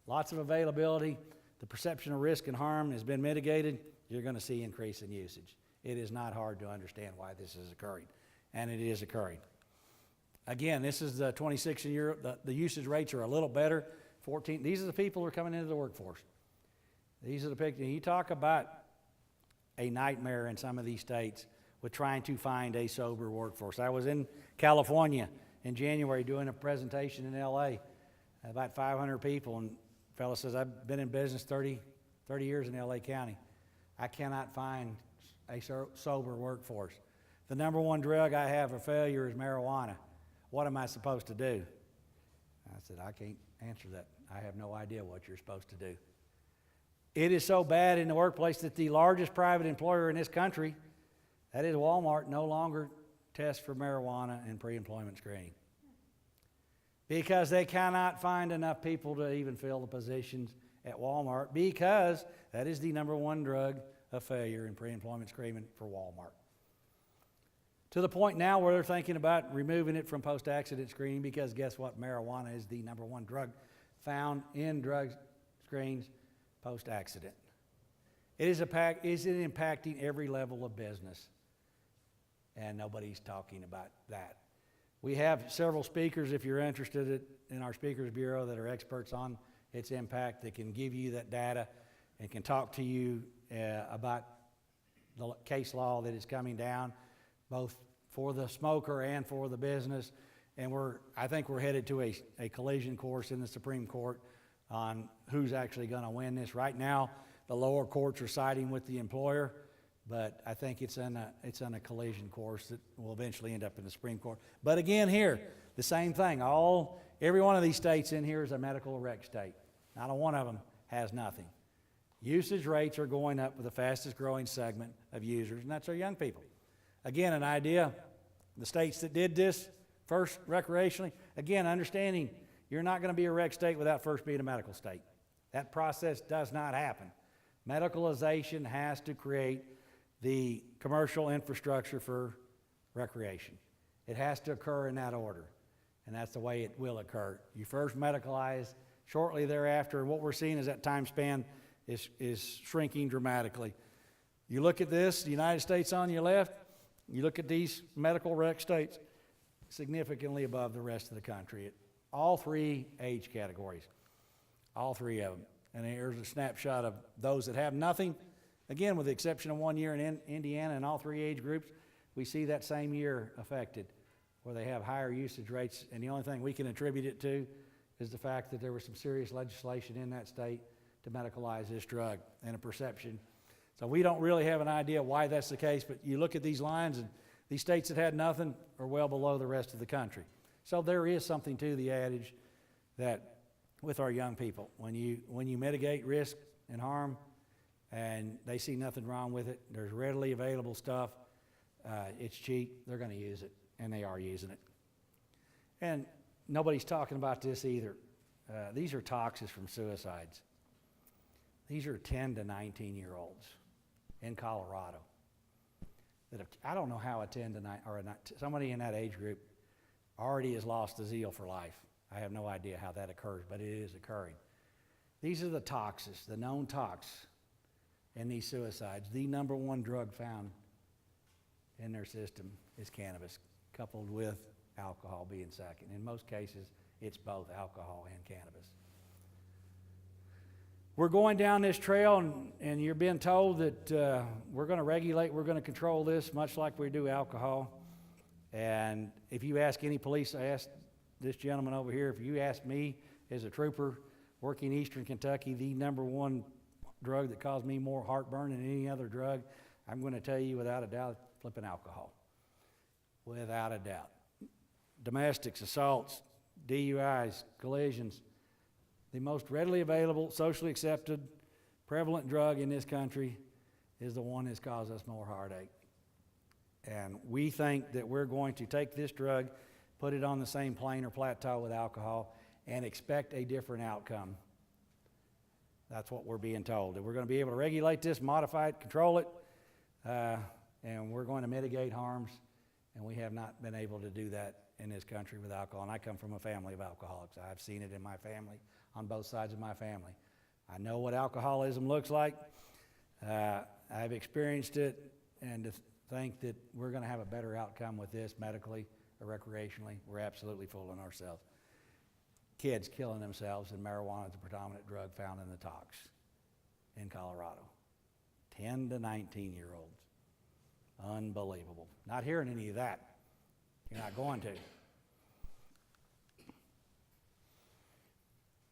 lots of availability, the perception of risk and harm has been mitigated, you're going to see increase in usage. It is not hard to understand why this is occurring, and it is occurring. Again, this is the 26 and year, the usage rates are a little better. 14, these are the people who are coming into the workforce. These are the pictures. You talk about a nightmare in some of these states with trying to find a sober workforce. I was in California in January doing a presentation in LA, about 500 people, and a fellow says, I've been in business 30 years in LA County. I cannot find a sober workforce. The number one drug I have for failure is marijuana. What am I supposed to do? I said, I can't answer that. I have no idea what you're supposed to do. It is so bad in the workplace that the largest private employer in this country, that is Walmart, no longer tests for marijuana in pre-employment screening because they cannot find enough people to even fill the positions at Walmart because that is the number one drug of failure and pre-employment screening for Walmart. To the point now where they're thinking about removing it from post-accident screening because guess what? Marijuana is the number one drug found in drug screens post-accident. It is impacting every level of business, and nobody's talking about that. We have several speakers, if you're interested in our Speakers Bureau, that are experts on its impact, that can give you that data and can talk to you about the case law that is coming down, both for the smoker and for the business. And I think we're headed to a collision course in the Supreme Court on who's actually going to win this. Right now, the lower courts are siding with the employer, but I think it's on a collision course that will eventually end up in the Supreme Court. But again, here, the same thing. Every one of these states in here is a medical rec state. Not a one of them has nothing. Usage rates are going up with the fastest growing segment of users, and that's our young people. Again, an idea, the states that did this first recreationally, again, understanding you're not going to be a rec state without first being a medical state. That process does not happen. Medicalization has to create the commercial infrastructure for recreation. It has to occur in that order, and that's the way it will occur. You first medicalize, shortly thereafter, and what we're seeing is that time span is shrinking dramatically. You look at this, the United States on your left, you look at these medical rec states, significantly above the rest of the country. All three age categories, all three of them. And here's a snapshot of those that have nothing. Again, with the exception of 1 year in Indiana, in all three age groups, we see that same year affected, where they have higher usage rates. And the only thing we can attribute it to is the fact that there was some serious legislation in that state to medicalize this drug, and a perception. So we don't really have an idea why that's the case, but you look at these lines, and these states that had nothing are well below the rest of the country. So there is something to the adage that with our young people, when you mitigate risk and harm and they see nothing wrong with it, there's readily available stuff, it's cheap, they're going to use it, and they are using it. And nobody's talking about this either. These are toxins from suicides. These are 10 to 19-year-olds in Colorado. I don't know how a 10 to 9 or somebody in that age group already has lost the zeal for life. I have no idea how that occurs, but it is occurring. These are the toxins, the known tox in these suicides. The number one drug found in their system is cannabis, coupled with alcohol being second. In most cases, it's both alcohol and cannabis. We're going down this trail, and you're being told that we're going to regulate, we're going to control this, much like we do alcohol. And if you ask any police, I asked this gentleman over here, if you ask me as a trooper working Eastern Kentucky, the number one drug that caused me more heartburn than any other drug, I'm going to tell you without a doubt, flipping alcohol. Without a doubt. Domestics, assaults, DUIs, collisions. The most readily available, socially accepted, prevalent drug in this country is the one that's caused us more heartache. And we think that we're going to take this drug, put it on the same plane or plateau with alcohol, and expect a different outcome. That's what we're being told. That we're going to be able to regulate this, modify it, control it, and we're going to mitigate harms, and we have not been able to do that in this country with alcohol. And I come from a family of alcoholics. I've seen it in my family, on both sides of my family. I know what alcoholism looks like. I've experienced it, and to think that we're going to have a better outcome with this medically or recreationally, we're absolutely fooling ourselves. Kids killing themselves, and marijuana is the predominant drug found in the tox in Colorado. 10 to 19-year-olds. Unbelievable. Not hearing any of that. You're not going to.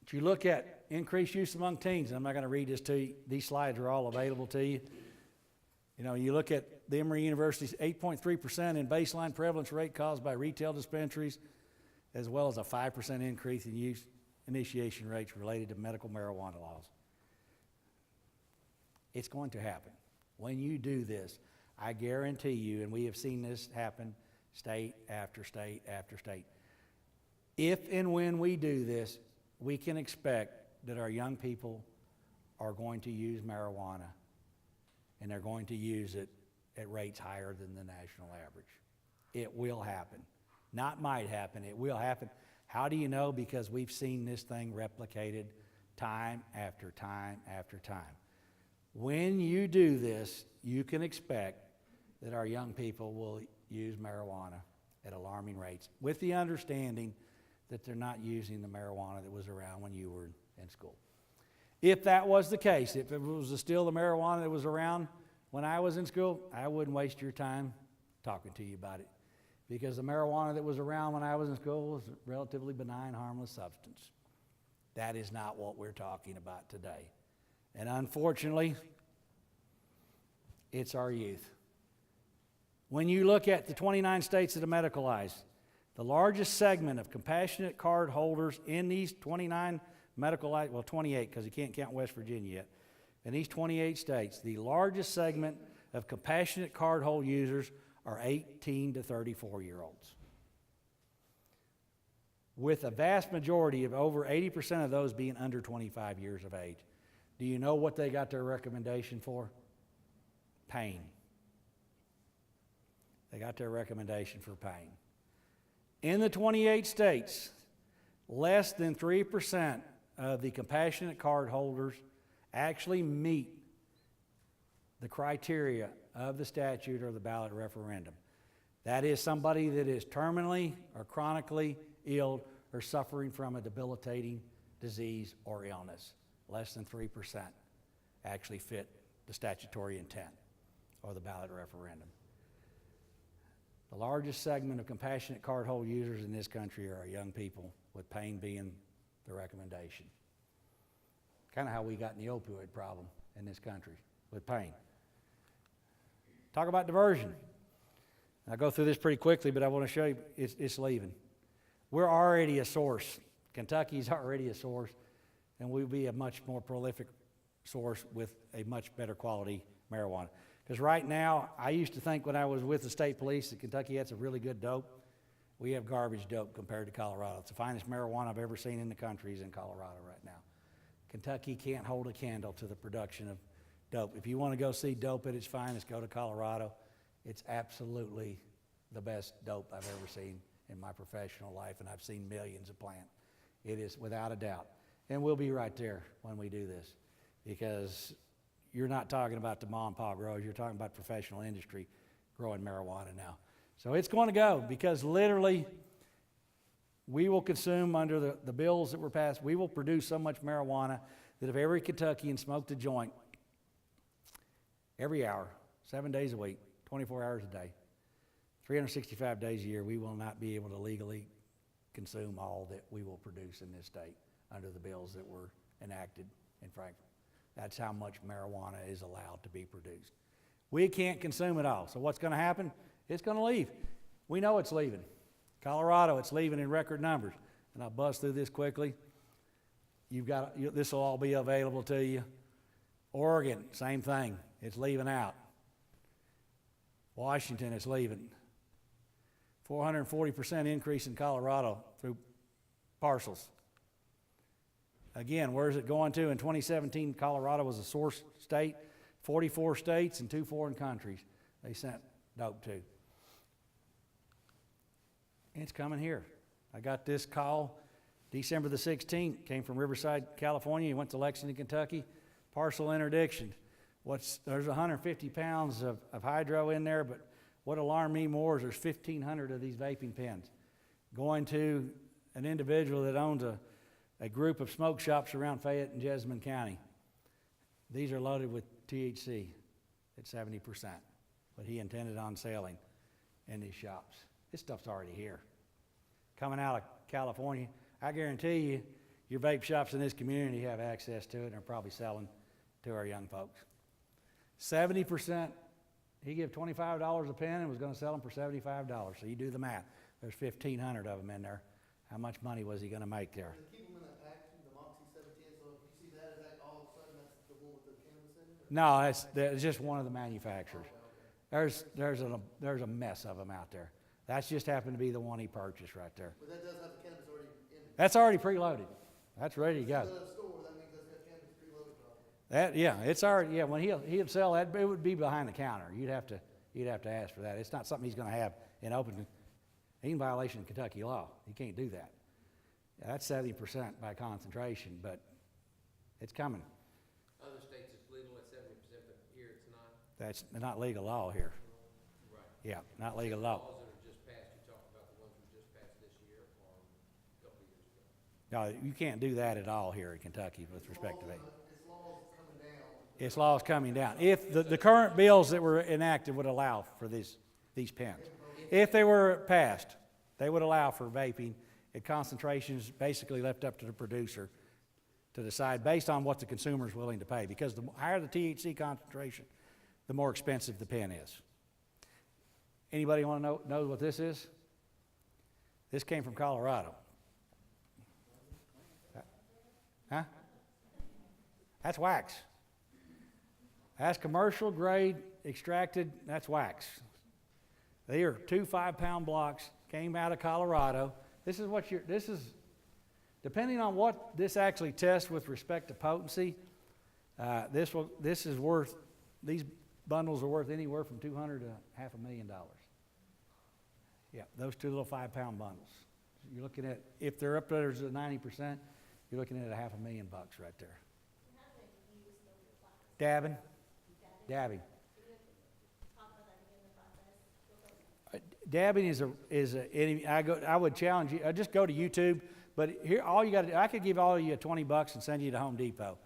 If you look at increased use among teens, I'm not going to read this to you. These slides are all available to you. You know, you look at the Emory University's 8.3% in baseline prevalence rate caused by retail dispensaries, as well as a 5% increase in use initiation rates related to medical marijuana laws. It's going to happen. When you do this, I guarantee you, and we have seen this happen state after state after state, if and when we do this, we can expect that our young people are going to use marijuana and they're going to use it at rates higher than the national average. It will happen. Not might happen, it will happen. How do you know? Because we've seen this thing replicated time after time after time. When you do this, you can expect that our young people will use marijuana at alarming rates, with the understanding that they're not using the marijuana that was around when you were in school. If that was the case, if it was still the marijuana that was around when I was in school, I wouldn't waste your time talking to you about it, because the marijuana that was around when I was in school was a relatively benign, harmless substance. That is not what we're talking about today. And unfortunately, it's our youth. When you look at the 29 states that have medicalized, the largest segment of compassionate card holders in these 29 medicalized, well, 28 because you can't count West Virginia yet, in these 28 states, the largest segment of compassionate card hold users are 18 to 34-year-olds, with a vast majority of over 80% of those being under 25 years of age. Do you know what they got their recommendation for? Pain. They got their recommendation for pain. In the 28 states, less than 3% of the compassionate card holders actually meet the criteria of the statute or the ballot referendum. That is somebody that is terminally or chronically ill or suffering from a debilitating disease or illness. Less than 3% actually fit the statutory intent or the ballot referendum. The largest segment of compassionate card hold users in this country are our young people, with pain being the recommendation. Kind of how we got in the opioid problem in this country, with pain. Talk about diversion. I'll go through this pretty quickly, but I want to show you it's leaving. We're already a source. Kentucky's already a source, and we'll be a much more prolific source with a much better quality marijuana. Because right now, I used to think when I was with the state police that Kentucky had some really good dope. We have garbage dope compared to Colorado. It's the finest marijuana I've ever seen in the country is in Colorado right now. Kentucky can't hold a candle to the production of dope. If you want to go see dope at its finest, go to Colorado. It's absolutely the best dope I've ever seen in my professional life, and I've seen millions of plants. It is without a doubt. And we'll be right there when we do this, because you're not talking about the mom and pop growers, you're talking about professional industry growing marijuana now. So it's going to go, because literally we will consume under the bills that were passed, we will produce so much marijuana that if every Kentuckian smoked a joint every hour, 7 days a week, 24 hours a day, 365 days a year, we will not be able to legally consume all that we will produce in this state under the bills that were enacted in Frankfurt. That's how much marijuana is allowed to be produced. We can't consume it all. So what's going to happen? It's going to leave. We know it's leaving. Colorado, it's leaving in record numbers. And I'll buzz through this quickly. This will all be available to you. Oregon, same thing. It's leaving out. Washington, it's leaving. 440% increase in Colorado through parcels. Again, where is it going to? In 2017, Colorado was a source state. 44 states and 2 foreign countries they sent dope to. And it's coming here. I got this call December the 16th. Came from Riverside, California. He went to Lexington, Kentucky. Parcel interdiction. There's 150 pounds of hydro in there, but what alarmed me more is there's 1,500 of these vaping pens going to an individual that owns a group of smoke shops around Fayette and Jessamine County. These are loaded with THC at 70%, but he intended on selling in these shops. This stuff's already here. Coming out of California, I guarantee you, your vape shops in this community have access to it and are probably selling to our young folks. 70%, he gave $25 a pen and was going to sell them for $75. So you do the math. There's 1,500 of them in there. How much money was he going to make there? They keep them in that packaging, the Moxie 710, so if you see that, is that all of a sudden that's the one with the cannabis in it? No, it's just one of the manufacturers. There's a mess of them out there. That's just happened to be the one he purchased right there. But that does have the cannabis already in it. That's already preloaded. That's ready to go. The store, that means that's got cannabis preloaded probably. That, yeah, it's already, yeah, when he'll sell that, it would be behind the counter. You'd have to ask for that. It's not something he's gonna have in open, in violation of Kentucky law. He can't do that. Yeah, that's 70% by concentration, but it's coming. Other states it's legal at 70%, but here it's not. That's not legal law here. Right. Yeah, not legal law. Laws that are just passed, you talk about the ones that were just passed this year or a couple of years ago. No, you can't do that at all here in Kentucky with respect to vape. It's laws coming down. It's laws coming down. If the current bills that were enacted would allow for these pens. If they were passed, they would allow for vaping at concentrations basically left up to the producer to decide based on what the consumer is willing to pay. Because the higher the THC concentration, the more expensive the pen is. Anybody want to know what this is? This came from Colorado. Huh? That's wax. That's commercial grade extracted, that's wax. They are 2 5-pound blocks, came out of Colorado. This is, depending on what this actually tests with respect to potency, this is worth, these bundles are worth anywhere from $200,000 to $500,000. Yeah, those 2 little 5-pound bundles. You're looking at, if they're up there to 90%, you're looking at $500,000 right there. Dabbing. Dabbing. Dabbing I would challenge you, just go to YouTube, but here, all you got to do, I could give all of you $20 and send you to Home Depot.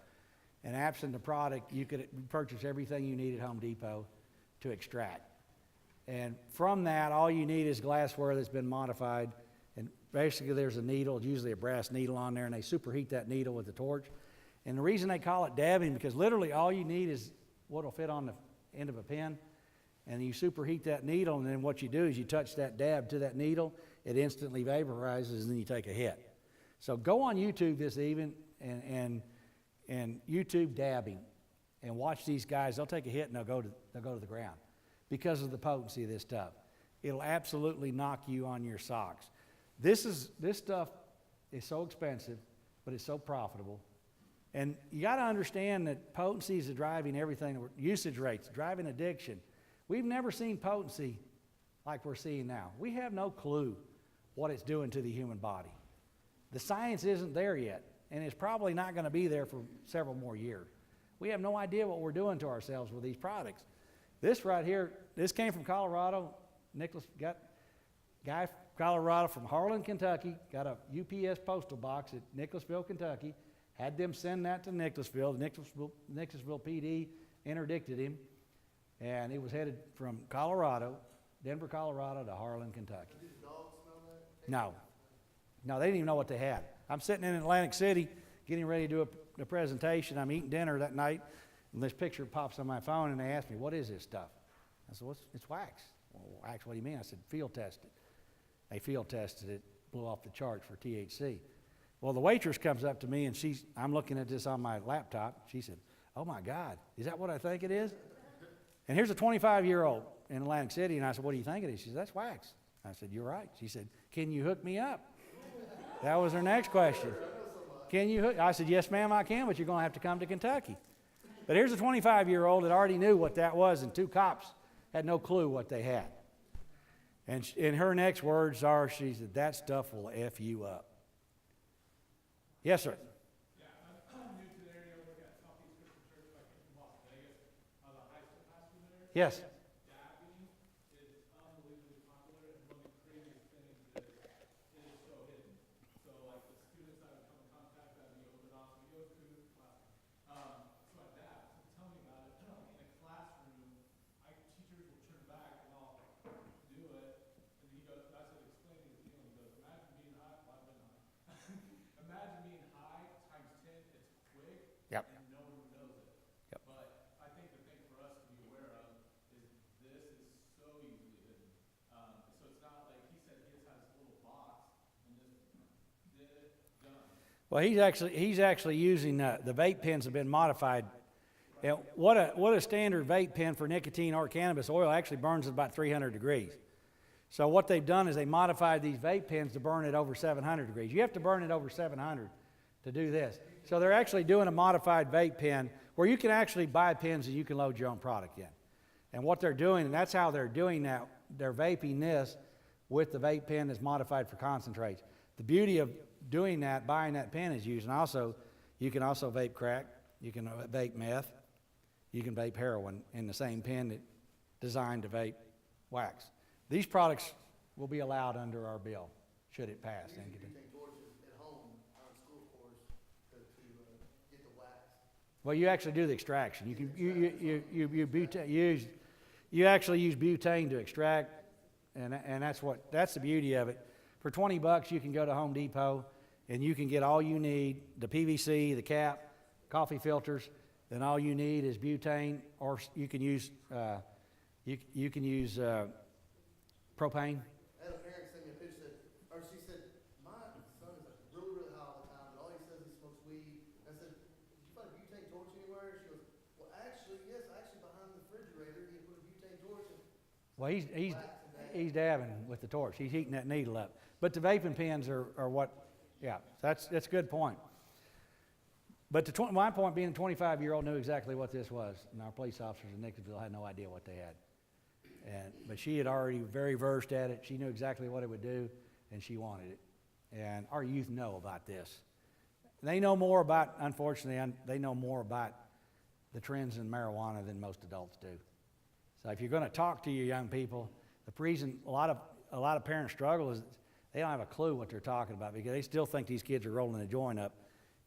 And absent the product, you could purchase everything you need at Home Depot to extract. And from that, all you need is glassware that's been modified. And basically there's a needle, usually a brass needle on there, and they superheat that needle with a torch. And the reason they call it dabbing, because literally all you need is what will fit on the end of a pen. And you superheat that needle, and then what you do is you touch that dab to that needle, it instantly vaporizes, and then you take a hit. So go on YouTube this evening and YouTube dabbing, and watch these guys. They'll take a hit and they'll go to the ground because of the potency of this stuff. It'll absolutely knock you on your socks. This stuff is so expensive, but it's so profitable. And you got to understand that potency is driving everything. Usage rates, driving addiction. We've never seen potency like we're seeing now. We have no clue what it's doing to the human body. The science isn't there yet, and it's probably not going to be there for several more years. We have no idea what we're doing to ourselves with these products. This right here, this came from Colorado. Nicholas got guy from Colorado from Harlan, Kentucky, got a UPS postal box at Nicholasville, Kentucky, had them send that to Nicholasville. The Nicholasville PD interdicted him, and it was headed from Colorado, Denver, Colorado, to Harlan, Kentucky. Did the dogs smell that? No, they didn't even know what they had. I'm sitting in Atlantic City getting ready to do a presentation. I'm eating dinner that night, and this picture pops on my phone, and they asked me, "What is this stuff?" I said, "It's wax." "Well, wax, what do you mean?" I said, "Field test it." They field tested it, blew off the charts for THC. Well, the waitress comes up to me, and I'm looking at this on my laptop. She said, "Oh my God, is that what I think it is?" And here's a 25-year-old in Atlantic City, and I said, "What do you think it is?" She said, "That's wax." I said, "You're right." She said, "Can you hook me up?" That was her next question. "Can you hook?" I said, "Yes, ma'am, I can, but you're going to have to come to Kentucky." But here's a 25-year-old that already knew what that was, and 2 cops had no clue what they had. And her next words are, she said, "That stuff will F you up." Yes, sir. Yeah, I'm new to the area. I work at Southeast Christian Church. I came from Las Vegas. The high school pastor there. Yes. Dabbing is unbelievably popular, and one of the craziest things is it is so hidden. So, like the students I would come in contact with, I'd be open off, so yo, student class. So I dab. So tell me about it. In a classroom, teachers will turn back and I'll do it, and he goes, I said, explain his feeling. He goes, imagine being high. Well, I've been high. Imagine being high times 10, it's quick, Yep. and no one knows it. Yep. But I think the thing for us to be aware of is this is so easily hidden. So it's not like he said his has a little box and just did it, done. Well, he's actually using the vape pens have been modified. And what a standard vape pen for nicotine or cannabis oil actually burns at about 300 degrees. So what they've done is they modified these vape pens to burn at over 700 degrees. You have to burn it over 700 to do this. So they're actually doing a modified vape pen where you can actually buy pens and you can load your own product in. And what they're doing, and that's how they're doing that, they're vaping this with the vape pen that's modified for concentrates. The beauty of doing that, buying that pen is using also, you can also vape crack, you can vape meth, you can vape heroin in the same pen that designed to vape wax. These products will be allowed under our bill, should it pass. Using butane torches at home on school course to get the wax. Well, you actually do the extraction. You can you actually use butane to extract, and that's the beauty of it. For $20, you can go to Home Depot and you can get all you need: the PVC, the cap, coffee filters. Then all you need is butane, or you can use propane. I had a parent send me a picture or she said, my son is like really, really high all the time, but all he says he smokes weed. I said, did you find a butane torch anywhere? She goes, well, actually, yes, actually behind the refrigerator, he put a butane torch in. Well, he's dabbing with the torch. He's heating that needle up. But the vaping pens are what, yeah, that's a good point. But my point being, a 25-year-old knew exactly what this was, and our police officers in Nixonville had no idea what they had. But she had already very versed at it. She knew exactly what it would do, and she wanted it. And our youth know about this. They know more about, unfortunately, they know more about the trends in marijuana than most adults do. So if you're going to talk to your young people, the reason a lot of parents struggle is they don't have a clue what they're talking about, because they still think these kids are rolling a joint up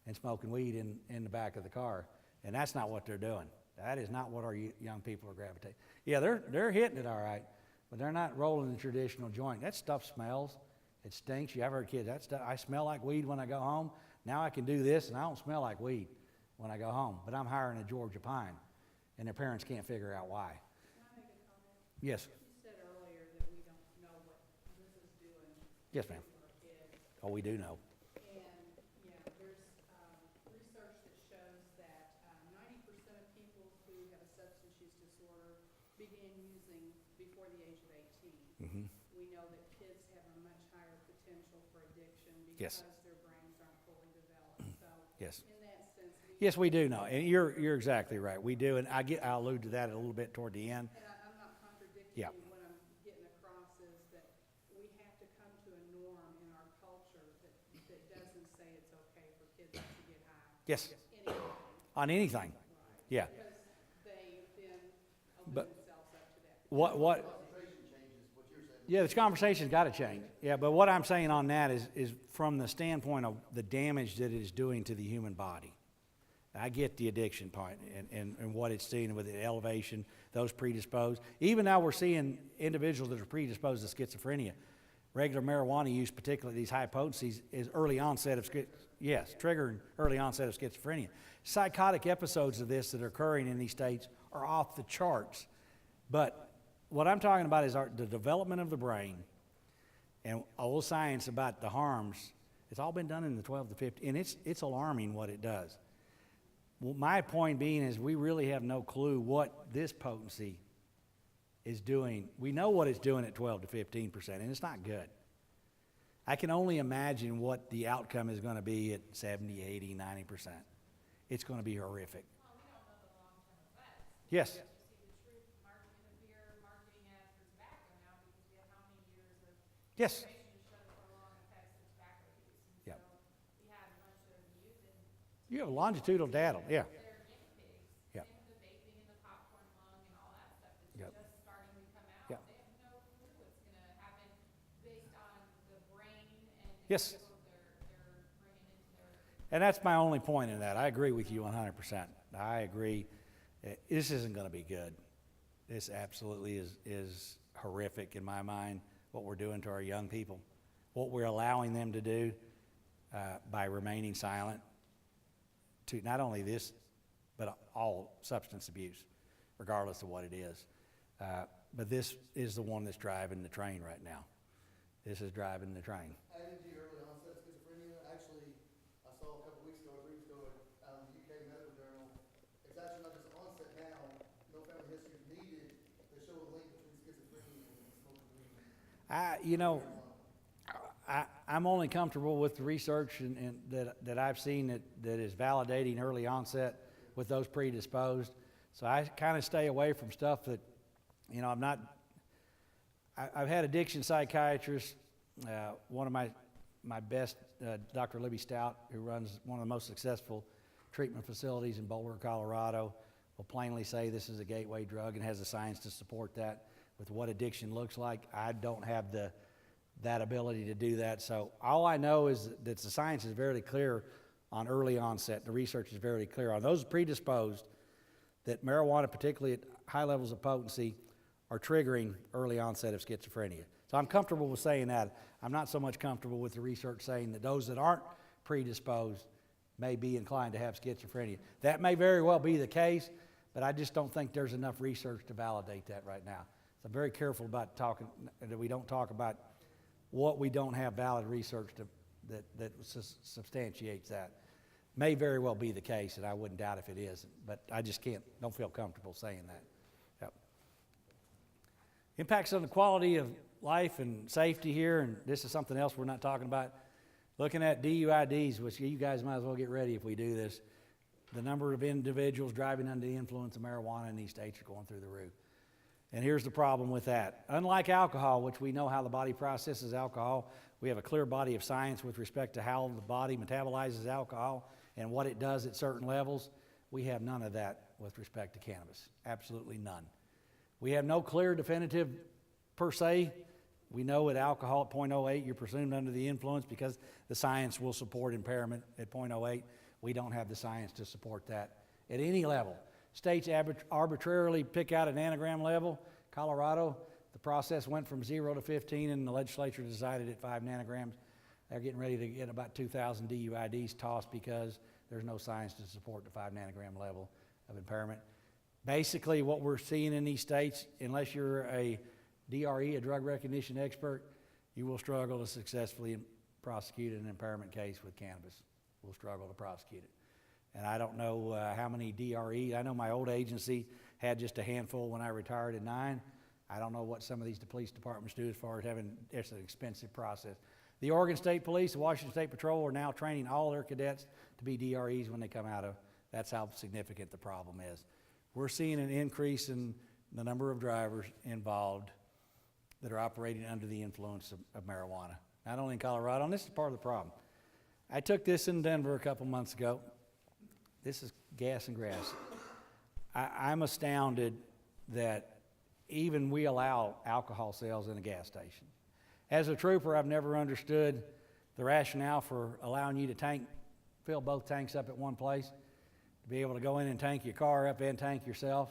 and smoking weed in the back of the car. And that's not what they're doing. That is not what our young people are gravitating. Yeah, they're hitting it all right, but they're not rolling the traditional joint. That stuff smells. It stinks. You ever heard kids, that stuff, I smell like weed when I go home. Now I can do this, and I don't smell like weed when I go home. But I'm hiring a Georgia pine, and their parents can't figure out why. Can I make a comment? Yes. You said earlier that we don't know what this is doing Yes, ma'am. to our kids. Oh, we do know. And, yeah, there's research that shows that 90% of people who have a substance use disorder begin using before the age of 18. Mm-hmm. We know that kids have a much higher potential for addiction Yes. because their brains aren't fully developed. So, Yes. in that sense, Yes, we do know, and you're exactly right. We do, and I'll allude to that a little bit toward the end. and I'm not contradicting Yeah. you. What I'm getting across is that we have to come to a norm in our culture that doesn't say it's okay for kids to get high. Yes, Anything. on anything. Right. Yeah. Because they then open But themselves up to that. what? Concentration changes, what you're saying. Yeah, this conversation's got to change. Yeah, but what I'm saying on that is from the standpoint of the damage that it is doing to the human body. I get the addiction part and what it's doing with the elevation, those predisposed. Even now we're seeing individuals that are predisposed to schizophrenia. Regular marijuana use, particularly these high potencies, is early onset of triggering early onset of schizophrenia. Psychotic episodes of this that are occurring in these states are off the charts. But what I'm talking about is the development of the brain and old science about the harms. It's all been done in the 12 to 15, and it's alarming what it does. Well, my point being is we really have no clue what this potency is doing. We know what it's doing at 12 to 15%, and it's not good. I can only imagine what the outcome is going to be at 70, 80, 90%. It's going to be horrific. Well, we don't know the long-term effects. Yes. You see the truth marketing of beer, marketing as for tobacco now, because we have how many years of Yes. information to show the prolonged effects of tobacco use. And Yep. so we have a bunch of youth and You have longitudinal data. Yeah. they're guinea pigs. Yep. Same with the vaping and the popcorn lung and all that stuff that's Yep. just starting to come out. Yep. They have no clue what's going to happen based on the brain and Yes. people they're bringing into their. And that's my only point in that. I agree with you 100%. I agree. This isn't going to be good. This absolutely is horrific in my mind, what we're doing to our young people, what we're allowing them to do by remaining silent to not only this, but all substance abuse, regardless of what it is. But this is the one that's driving the train right now. This is driving the train. Adding to your early onset schizophrenia, actually, I saw a couple weeks ago, 3 weeks ago, out in the UK Medical Journal, it's actually not just onset now, no family history is needed, they show a link between schizophrenia and smoking weed. I'm only comfortable with the research and that I've seen that is validating early onset with those predisposed. So I kind of stay away from stuff that, I'm not, I've had addiction psychiatrists. One of my best, Dr. Libby Stout, who runs one of the most successful treatment facilities in Boulder, Colorado, will plainly say this is a gateway drug and has the science to support that with what addiction looks like. I don't have that ability to do that. So all I know is that the science is very clear on early onset. The research is very clear on those predisposed that marijuana, particularly at high levels of potency, are triggering early onset of schizophrenia. So I'm comfortable with saying that. I'm not so much comfortable with the research saying that those that aren't predisposed may be inclined to have schizophrenia. That may very well be the case, but I just don't think there's enough research to validate that right now. So I'm very careful about talking, that we don't talk about what we don't have valid research that substantiates that. May very well be the case, and I wouldn't doubt if it is, but I just don't feel comfortable saying that. Yep. Impacts on the quality of life and safety here, and this is something else we're not talking about. Looking at DUIDs, which you guys might as well get ready if we do this. The number of individuals driving under the influence of marijuana in these states are going through the roof. And here's the problem with that. Unlike alcohol, which we know how the body processes alcohol, we have a clear body of science with respect to how the body metabolizes alcohol and what it does at certain levels. We have none of that with respect to cannabis. Absolutely none. We have no clear definitive per se. We know at alcohol at 0.08 you're presumed under the influence because the science will support impairment at 0.08. We don't have the science to support that at any level. States arbitrarily pick out an anagram level. Colorado, the process went from 0 to 15 and the legislature decided at 5 nanograms. They're getting ready to get about 2,000 DUIDs tossed because there's no science to support the 5 nanogram level of impairment. Basically what we're seeing in these states, unless you're a DRE, a drug recognition expert, you will struggle to successfully prosecute an impairment case with cannabis. We'll struggle to prosecute it. And I don't know how many DRE. I know my old agency had just a handful when I retired at 9. I don't know what some of these police departments do as far as having, it's an expensive process. The Oregon State Police, the Washington State Patrol are now training all their cadets to be DREs when they come out of. That's how significant the problem is. We're seeing an increase in the number of drivers involved that are operating under the influence of marijuana. Not only in Colorado, and this is part of the problem. I took this in Denver a couple months ago. This is gas and grass. I'm astounded that even we allow alcohol sales in a gas station. As a trooper, I've never understood the rationale for allowing you to fill both tanks up at one place, to be able to go in and tank your car up and tank yourself.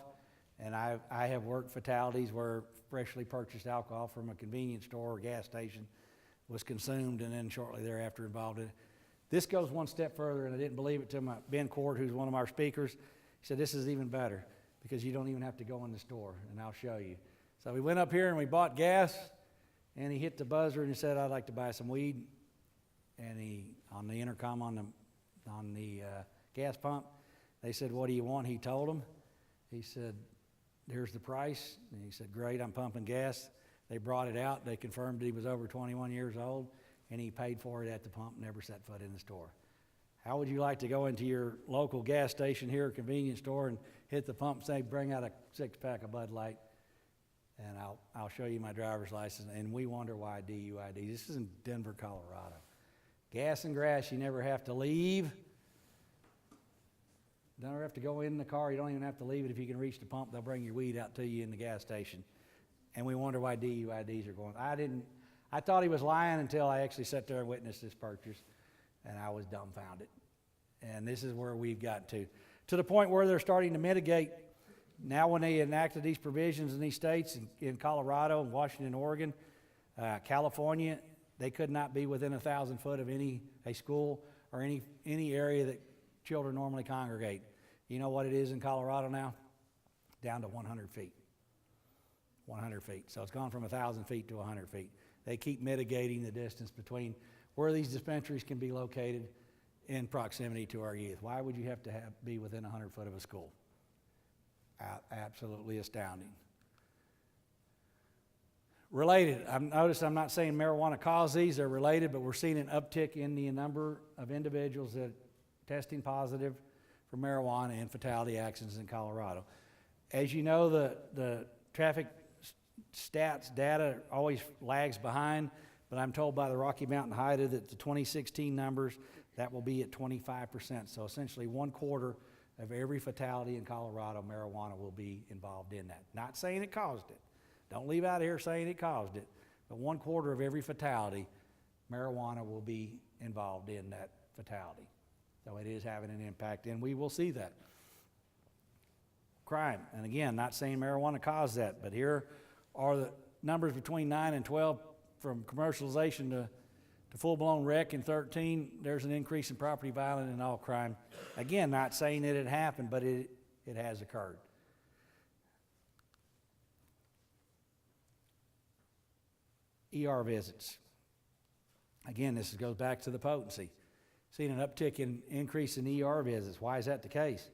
And I have worked fatalities where freshly purchased alcohol from a convenience store or gas station was consumed and then shortly thereafter involved in it. This goes one step further, and I didn't believe it till Ben Cord, who's one of our speakers. He said, this is even better because you don't even have to go in the store, and I'll show you. So we went up here and we bought gas, and he hit the buzzer and he said, I'd like to buy some weed. And he, on the intercom on the gas pump, they said, what do you want? He told them. He said, here's the price. And he said, great, I'm pumping gas. They brought it out. They confirmed he was over 21 years old, and he paid for it at the pump, never set foot in the store. How would you like to go into your local gas station here, or convenience store, and hit the pump and say, bring out a 6-pack of Bud Light, and I'll show you my driver's license, and we wonder why DUID. This is in Denver, Colorado. Gas and grass, you never have to leave. You don't have to go in the car. You don't even have to leave it. If you can reach the pump, they'll bring your weed out to you in the gas station. And we wonder why DUIDs are going. I thought he was lying until I actually sat there and witnessed this purchase, and I was dumbfounded. And this is where we've got to the point where they're starting to mitigate. Now when they enacted these provisions in these states, in Colorado and Washington, Oregon, California, they could not be within 1,000 foot of a school or any area that children normally congregate. You know what it is in Colorado now? Down to 100 feet. 100 feet. So it's gone from 1,000 feet to 100 feet. They keep mitigating the distance between where these dispensaries can be located in proximity to our youth. Why would you have to be within 100 foot of a school? Absolutely astounding. Related, I've noticed I'm not saying marijuana caused these, they're related, but we're seeing an uptick in the number of individuals that are testing positive for marijuana and fatality accidents in Colorado. As you know, the traffic stats data always lags behind, but I'm told by the Rocky Mountain HIDA that the 2016 numbers, that will be at 25%. So essentially 1/4 of every fatality in Colorado, marijuana will be involved in that. Not saying it caused it. Don't leave out here saying it caused it. But 1/4 of every fatality, marijuana will be involved in that fatality. So it is having an impact, and we will see that. Crime, and again, not saying marijuana caused that, but here are the numbers between 9 and 12 from commercialization to full-blown wreck in 13. There's an increase in property violence and all crime. Again, not saying that it happened, but it has occurred. ER visits. Again, this goes back to the potency. Seen an uptick in increase in ER visits. Why is that the case?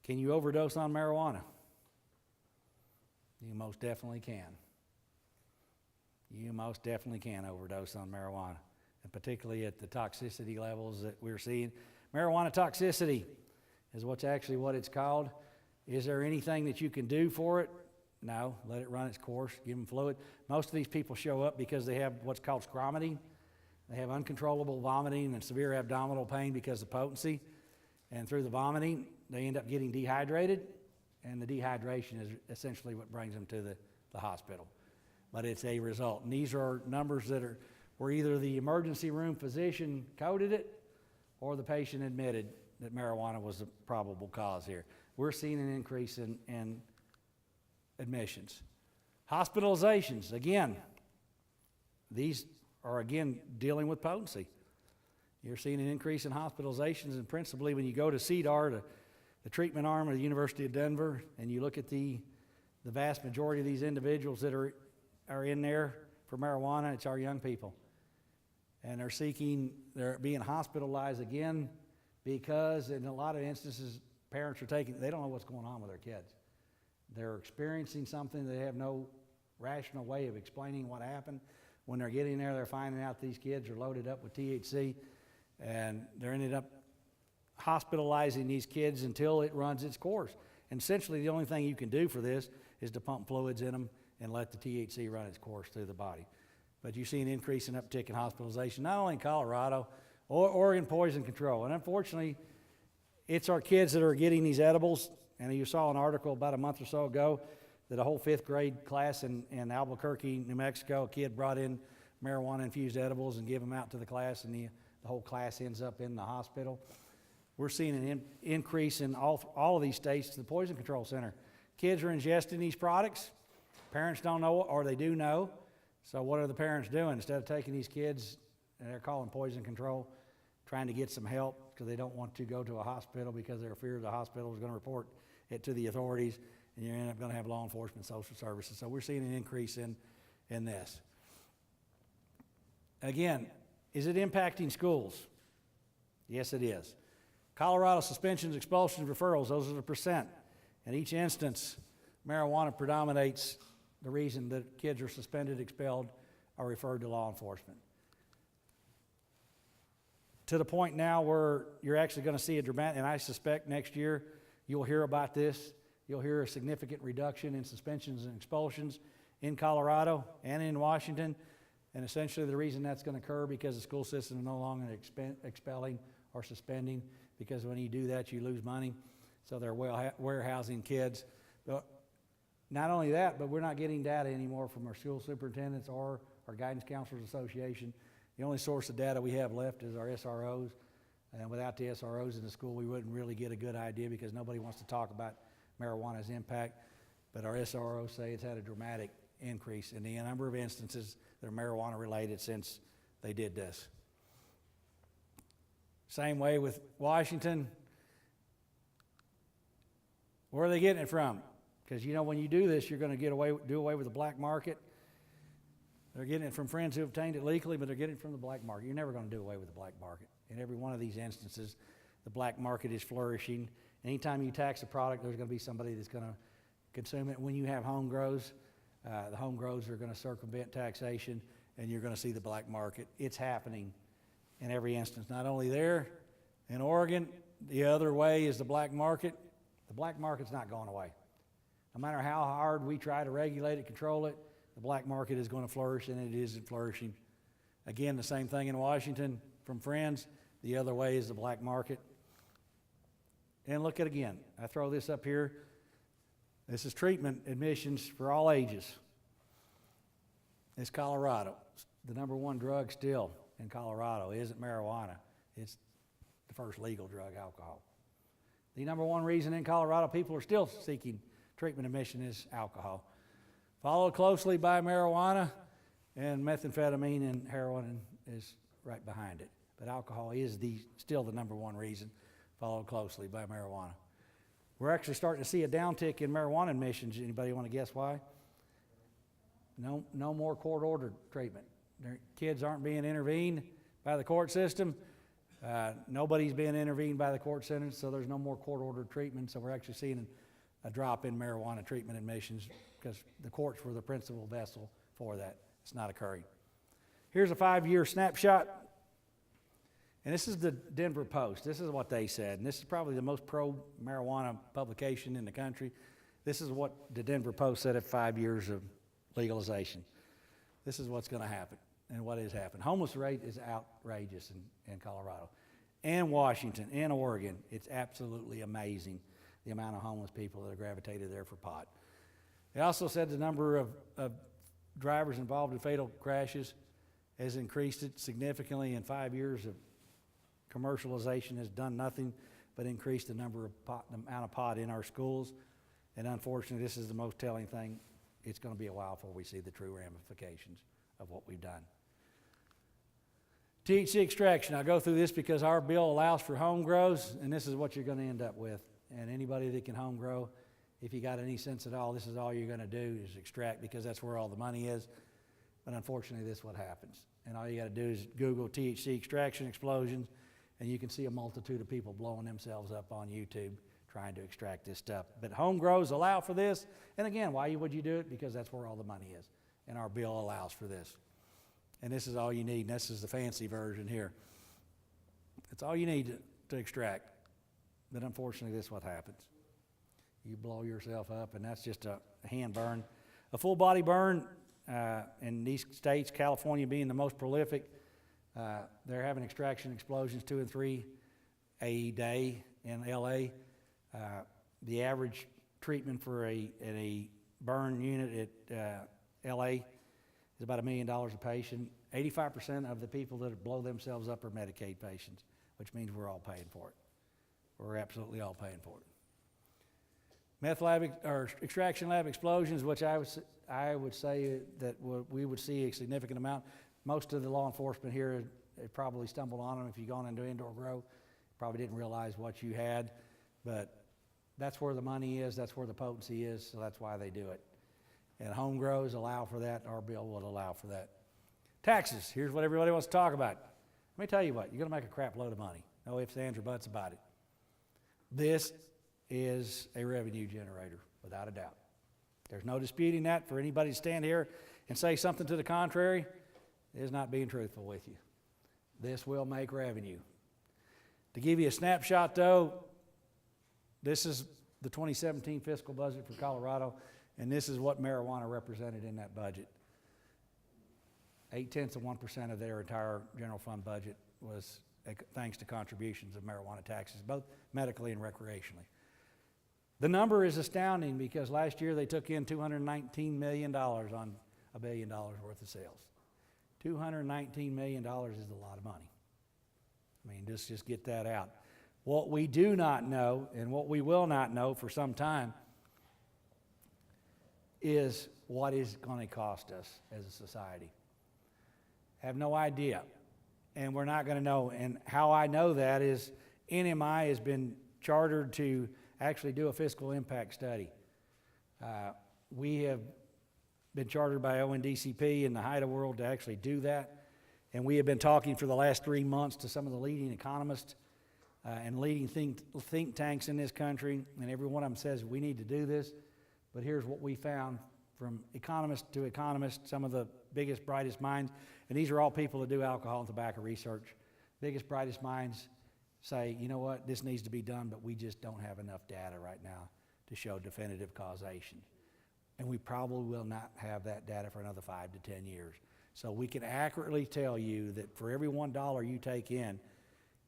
Can you overdose on marijuana? You most definitely can. You most definitely can overdose on marijuana, and particularly at the toxicity levels that we're seeing. Marijuana toxicity is what it's called. Is there anything that you can do for it? No, let it run its course, give them fluid. Most of these people show up because they have what's called scromiting. They have uncontrollable vomiting and severe abdominal pain because of potency. And through the vomiting, they end up getting dehydrated, and the dehydration is essentially what brings them to the hospital. But it's a result. And these are numbers that are where either the emergency room physician coded it or the patient admitted that marijuana was the probable cause here. We're seeing an increase in admissions. Hospitalizations, again, these are again dealing with potency. You're seeing an increase in hospitalizations, and principally when you go to CDAR, the treatment arm of the University of Denver, and you look at the vast majority of these individuals that are in there for marijuana, it's our young people. And they're being hospitalized again because in a lot of instances, parents they don't know what's going on with their kids. They're experiencing something, they have no rational way of explaining what happened. When they're getting there, they're finding out these kids are loaded up with THC, and they're ended up hospitalizing these kids until it runs its course. And essentially the only thing you can do for this is to pump fluids in them and let the THC run its course through the body. But you see an increase in uptick in hospitalization, not only in Colorado, or Oregon Poison Control. And unfortunately, it's our kids that are getting these edibles. And you saw an article about a month or so ago that a whole 5th grade class in Albuquerque, New Mexico, a kid brought in marijuana-infused edibles and gave them out to the class, and the whole class ends up in the hospital. We're seeing an increase in all of these states to the Poison Control Center. Kids are ingesting these products. Parents don't know, or they do know. So what are the parents doing? Instead of taking these kids, and they're calling poison control, trying to get some help because they don't want to go to a hospital because they're afraid the hospital is going to report it to the authorities, and you're going to have law enforcement, social services. So we're seeing an increase in this. Again, is it impacting schools? Yes, it is. Colorado suspensions, expulsions, referrals, those are the percent. In each instance, marijuana predominates the reason that kids are suspended, expelled, or referred to law enforcement. To the point now where you're actually going to see a dramatic, and I suspect next year you'll hear about this. You'll hear a significant reduction in suspensions and expulsions in Colorado and in Washington. And essentially the reason that's going to occur because the school system is no longer expelling or suspending, because when you do that, you lose money. So they're warehousing kids. But not only that, but we're not getting data anymore from our school superintendents or our Guidance Counselors Association. The only source of data we have left is our SROs. And without the SROs in the school, we wouldn't really get a good idea because nobody wants to talk about marijuana's impact. But our SROs say it's had a dramatic increase in the number of instances that are marijuana related since they did this. Same way with Washington. Where are they getting it from? Because you know when you do this, you're going to do away with the black market. They're getting it from friends who obtained it legally, but they're getting it from the black market. You're never going to do away with the black market. In every one of these instances, the black market is flourishing. Anytime you tax a product, there's going to be somebody that's going to consume it. When you have home grows, the home grows are going to circumvent taxation, and you're going to see the black market. It's happening in every instance, not only there in Oregon, the other way is the black market. The black market's not going away. No matter how hard we try to regulate it, control it, the black market is going to flourish, and it isn't flourishing. Again, the same thing in Washington from friends. The other way is the black market. And look at it again. I throw this up here. This is treatment admissions for all ages. It's Colorado. The number one drug still in Colorado isn't marijuana. It's the first legal drug, alcohol. The number one reason in Colorado people are still seeking treatment admission is alcohol. Followed closely by marijuana, and methamphetamine and heroin is right behind it. But alcohol is still the number one reason, followed closely by marijuana. We're actually starting to see a downtick in marijuana admissions. Anybody want to guess why? No more court-ordered treatment. Kids aren't being intervened by the court system. Nobody's being intervened by the court sentence, so there's no more court-ordered treatment. So we're actually seeing a drop in marijuana treatment admissions because the courts were the principal vessel for that. It's not occurring. Here's a 5-year snapshot. And this is the Denver Post. This is what they said. And this is probably the most pro-marijuana publication in the country. This is what the Denver Post said at 5 years of legalization. This is what's going to happen and what has happened. Homeless rate is outrageous in Colorado and Washington and Oregon. It's absolutely amazing the amount of homeless people that have gravitated there for pot. They also said the number of drivers involved in fatal crashes has increased it significantly in 5 years of commercialization has done nothing but increase the amount of pot in our schools. And unfortunately, this is the most telling thing. It's going to be a while before we see the true ramifications of what we've done. THC extraction. I'll go through this because our bill allows for home grows, and this is what you're going to end up with. And anybody that can home grow, if you got any sense at all, this is all you're going to do is extract because that's where all the money is. But unfortunately, this is what happens. And all you got to do is Google THC extraction explosions, and you can see a multitude of people blowing themselves up on YouTube trying to extract this stuff. But home grows allow for this. And again, why would you do it? Because that's where all the money is. And our bill allows for this. And this is all you need. And this is the fancy version here. It's all you need to extract. But unfortunately, this is what happens. You blow yourself up, and that's just a hand burn. A full body burn in these states, California being the most prolific, they're having extraction explosions 2 and 3 a day in LA. The average treatment for a burn unit at LA is about $1 million a patient. 85% of the people that blow themselves up are Medicaid patients, which means we're all paying for it. We're absolutely all paying for it. Meth lab or extraction lab explosions, which I would say that we would see a significant amount. Most of the law enforcement here have probably stumbled on them. If you've gone into indoor grow, probably didn't realize what you had. But that's where the money is. That's where the potency is. So that's why they do it. And home grows allow for that. Our bill will allow for that. Taxes. Here's what everybody wants to talk about. Let me tell you what. You're going to make a crap load of money. No ifs, ands, or buts about it. This is a revenue generator, without a doubt. There's no disputing that. For anybody to stand here and say something to the contrary is not being truthful with you. This will make revenue. To give you a snapshot, though, this is the 2017 fiscal budget for Colorado, and this is what marijuana represented in that budget. 0.8% of their entire general fund budget was thanks to contributions of marijuana taxes, both medically and recreationally. The number is astounding because last year they took in $219 million on $1 billion worth of sales. $219 million is a lot of money. I mean, just get that out. What we do not know, and what we will not know for some time, is what is going to cost us as a society. Have no idea, and we're not going to know. And how I know that is NMI has been chartered to actually do a fiscal impact study. We have been chartered by ONDCP and the HIDA world to actually do that. And we have been talking for the last 3 months to some of the leading economists and leading think tanks in this country. And every one of them says we need to do this. But here's what we found from economist to economist, some of the biggest, brightest minds. And these are all people that do alcohol and tobacco research. Biggest, brightest minds say, you know what, this needs to be done, but we just don't have enough data right now to show definitive causation. And we probably will not have that data for another 5 to 10 years. So we can accurately tell you that for every $1 you take in,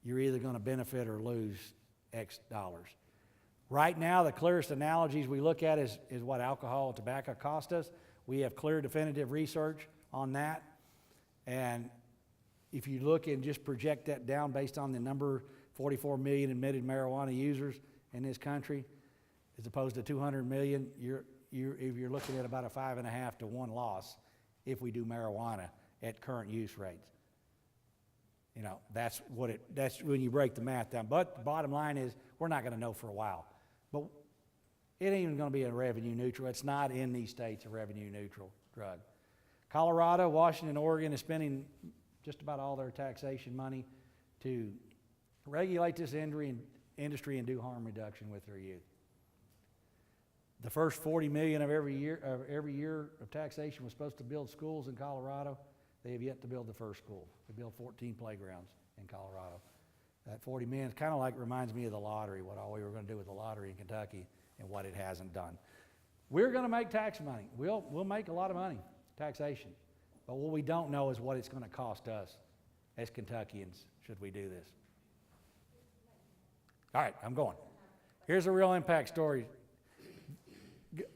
you're either going to benefit or lose X dollars. Right now, the clearest analogies we look at is what alcohol and tobacco cost us. We have clear definitive research on that. And if you look and just project that down based on the number, 44 million admitted marijuana users in this country, as opposed to 200 million, if you're looking at about a 5.5 to 1 loss if we do marijuana at current use rates. You know, that's when you break the math down. But the bottom line is, we're not going to know for a while. But it ain't even going to be a revenue neutral. It's not in these states a revenue neutral drug. Colorado, Washington, Oregon is spending just about all their taxation money to regulate this industry and do harm reduction with their youth. The first $40 million of every year of taxation was supposed to build schools in Colorado. They have yet to build the first school. They built 14 playgrounds in Colorado. That $40 million kind of like reminds me of the lottery, what all we were going to do with the lottery in Kentucky and what it hasn't done. We're going to make tax money. We'll make a lot of money, taxation. But what we don't know is what it's going to cost us as Kentuckians should we do this. All right, I'm going. Here's a real impact story.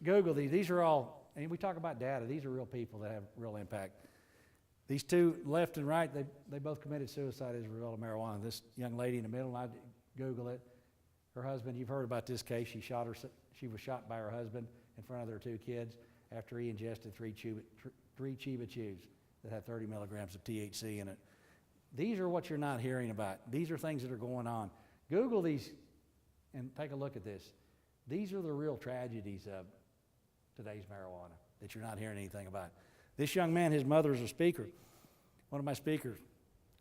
Google these. These are all, and we talk about data, these are real people that have real impact. These two, left and right, they both committed suicide as a result of marijuana. This young lady in the middle, I Google it. Her husband, you've heard about this case. She was shot by her husband in front of their 2 kids after he ingested 3 Chiba Chews that had 30 milligrams of THC in it. These are what you're not hearing about. These are things that are going on. Google these and take a look at this. These are the real tragedies of today's marijuana that you're not hearing anything about. This young man, his mother is a speaker. One of my speakers,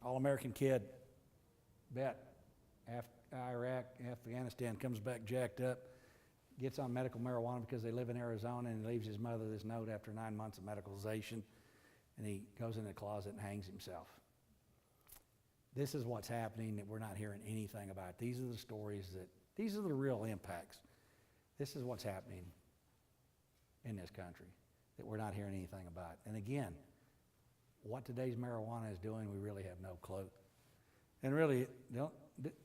all-American kid, vet, Iraq, Afghanistan, comes back jacked up, gets on medical marijuana because they live in Arizona, and he leaves his mother this note after 9 months of medicalization, and he goes in the closet and hangs himself. This is what's happening that we're not hearing anything about. These are the stories these are the real impacts. This is what's happening in this country that we're not hearing anything about. And again, what today's marijuana is doing, we really have no clue. And really,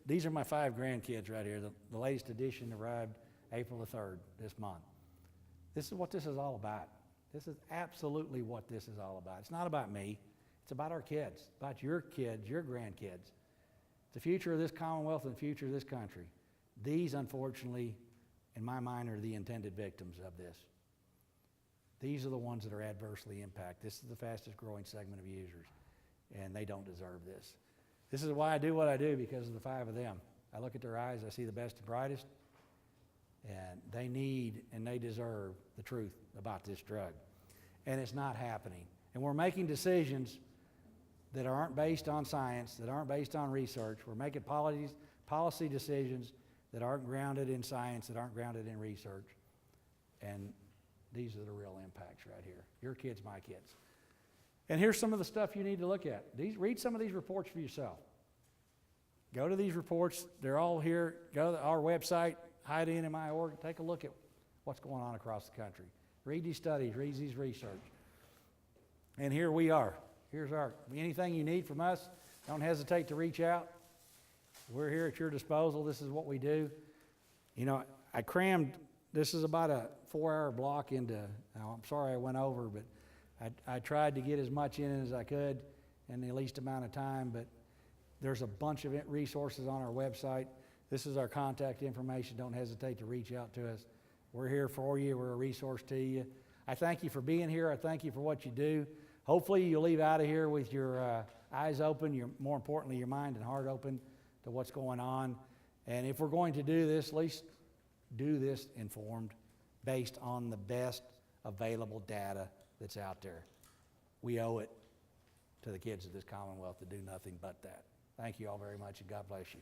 these are my 5 grandkids right here. The latest edition arrived April the 3rd this month. This is what this is all about. This is absolutely what this is all about. It's not about me. It's about our kids, about your kids, your grandkids. The future of this Commonwealth and the future of this country. These, unfortunately, in my mind, are the intended victims of this. These are the ones that are adversely impacted. This is the fastest growing segment of users, and they don't deserve this. This is why I do what I do, because of the 5 of them. I look at their eyes, I see the best and brightest, and they need and they deserve the truth about this drug. And it's not happening. And we're making decisions that aren't based on science, that aren't based on research. We're making policy decisions that aren't grounded in science, that aren't grounded in research. And these are the real impacts right here. Your kids, my kids. And here's some of the stuff you need to look at. Read some of these reports for yourself. Go to these reports. They're all here. Go to our website, HideInMyOrg. Take a look at what's going on across the country. Read these studies. Read these research. And here we are. Here's anything you need from us, don't hesitate to reach out. We're here at your disposal. This is what we do. You know, I crammed, this is about a 4-hour block into, I'm sorry I went over, but I tried to get as much in as I could in the least amount of time, but there's a bunch of resources on our website. This is our contact information. Don't hesitate to reach out to us. We're here for you. We're a resource to you. I thank you for being here. I thank you for what you do. Hopefully you'll leave out of here with your eyes open, more importantly, your mind and heart open to what's going on. And if we're going to do this, at least do this informed, based on the best available data that's out there. We owe it to the kids of this Commonwealth to do nothing but that. Thank you all very much, and God bless you.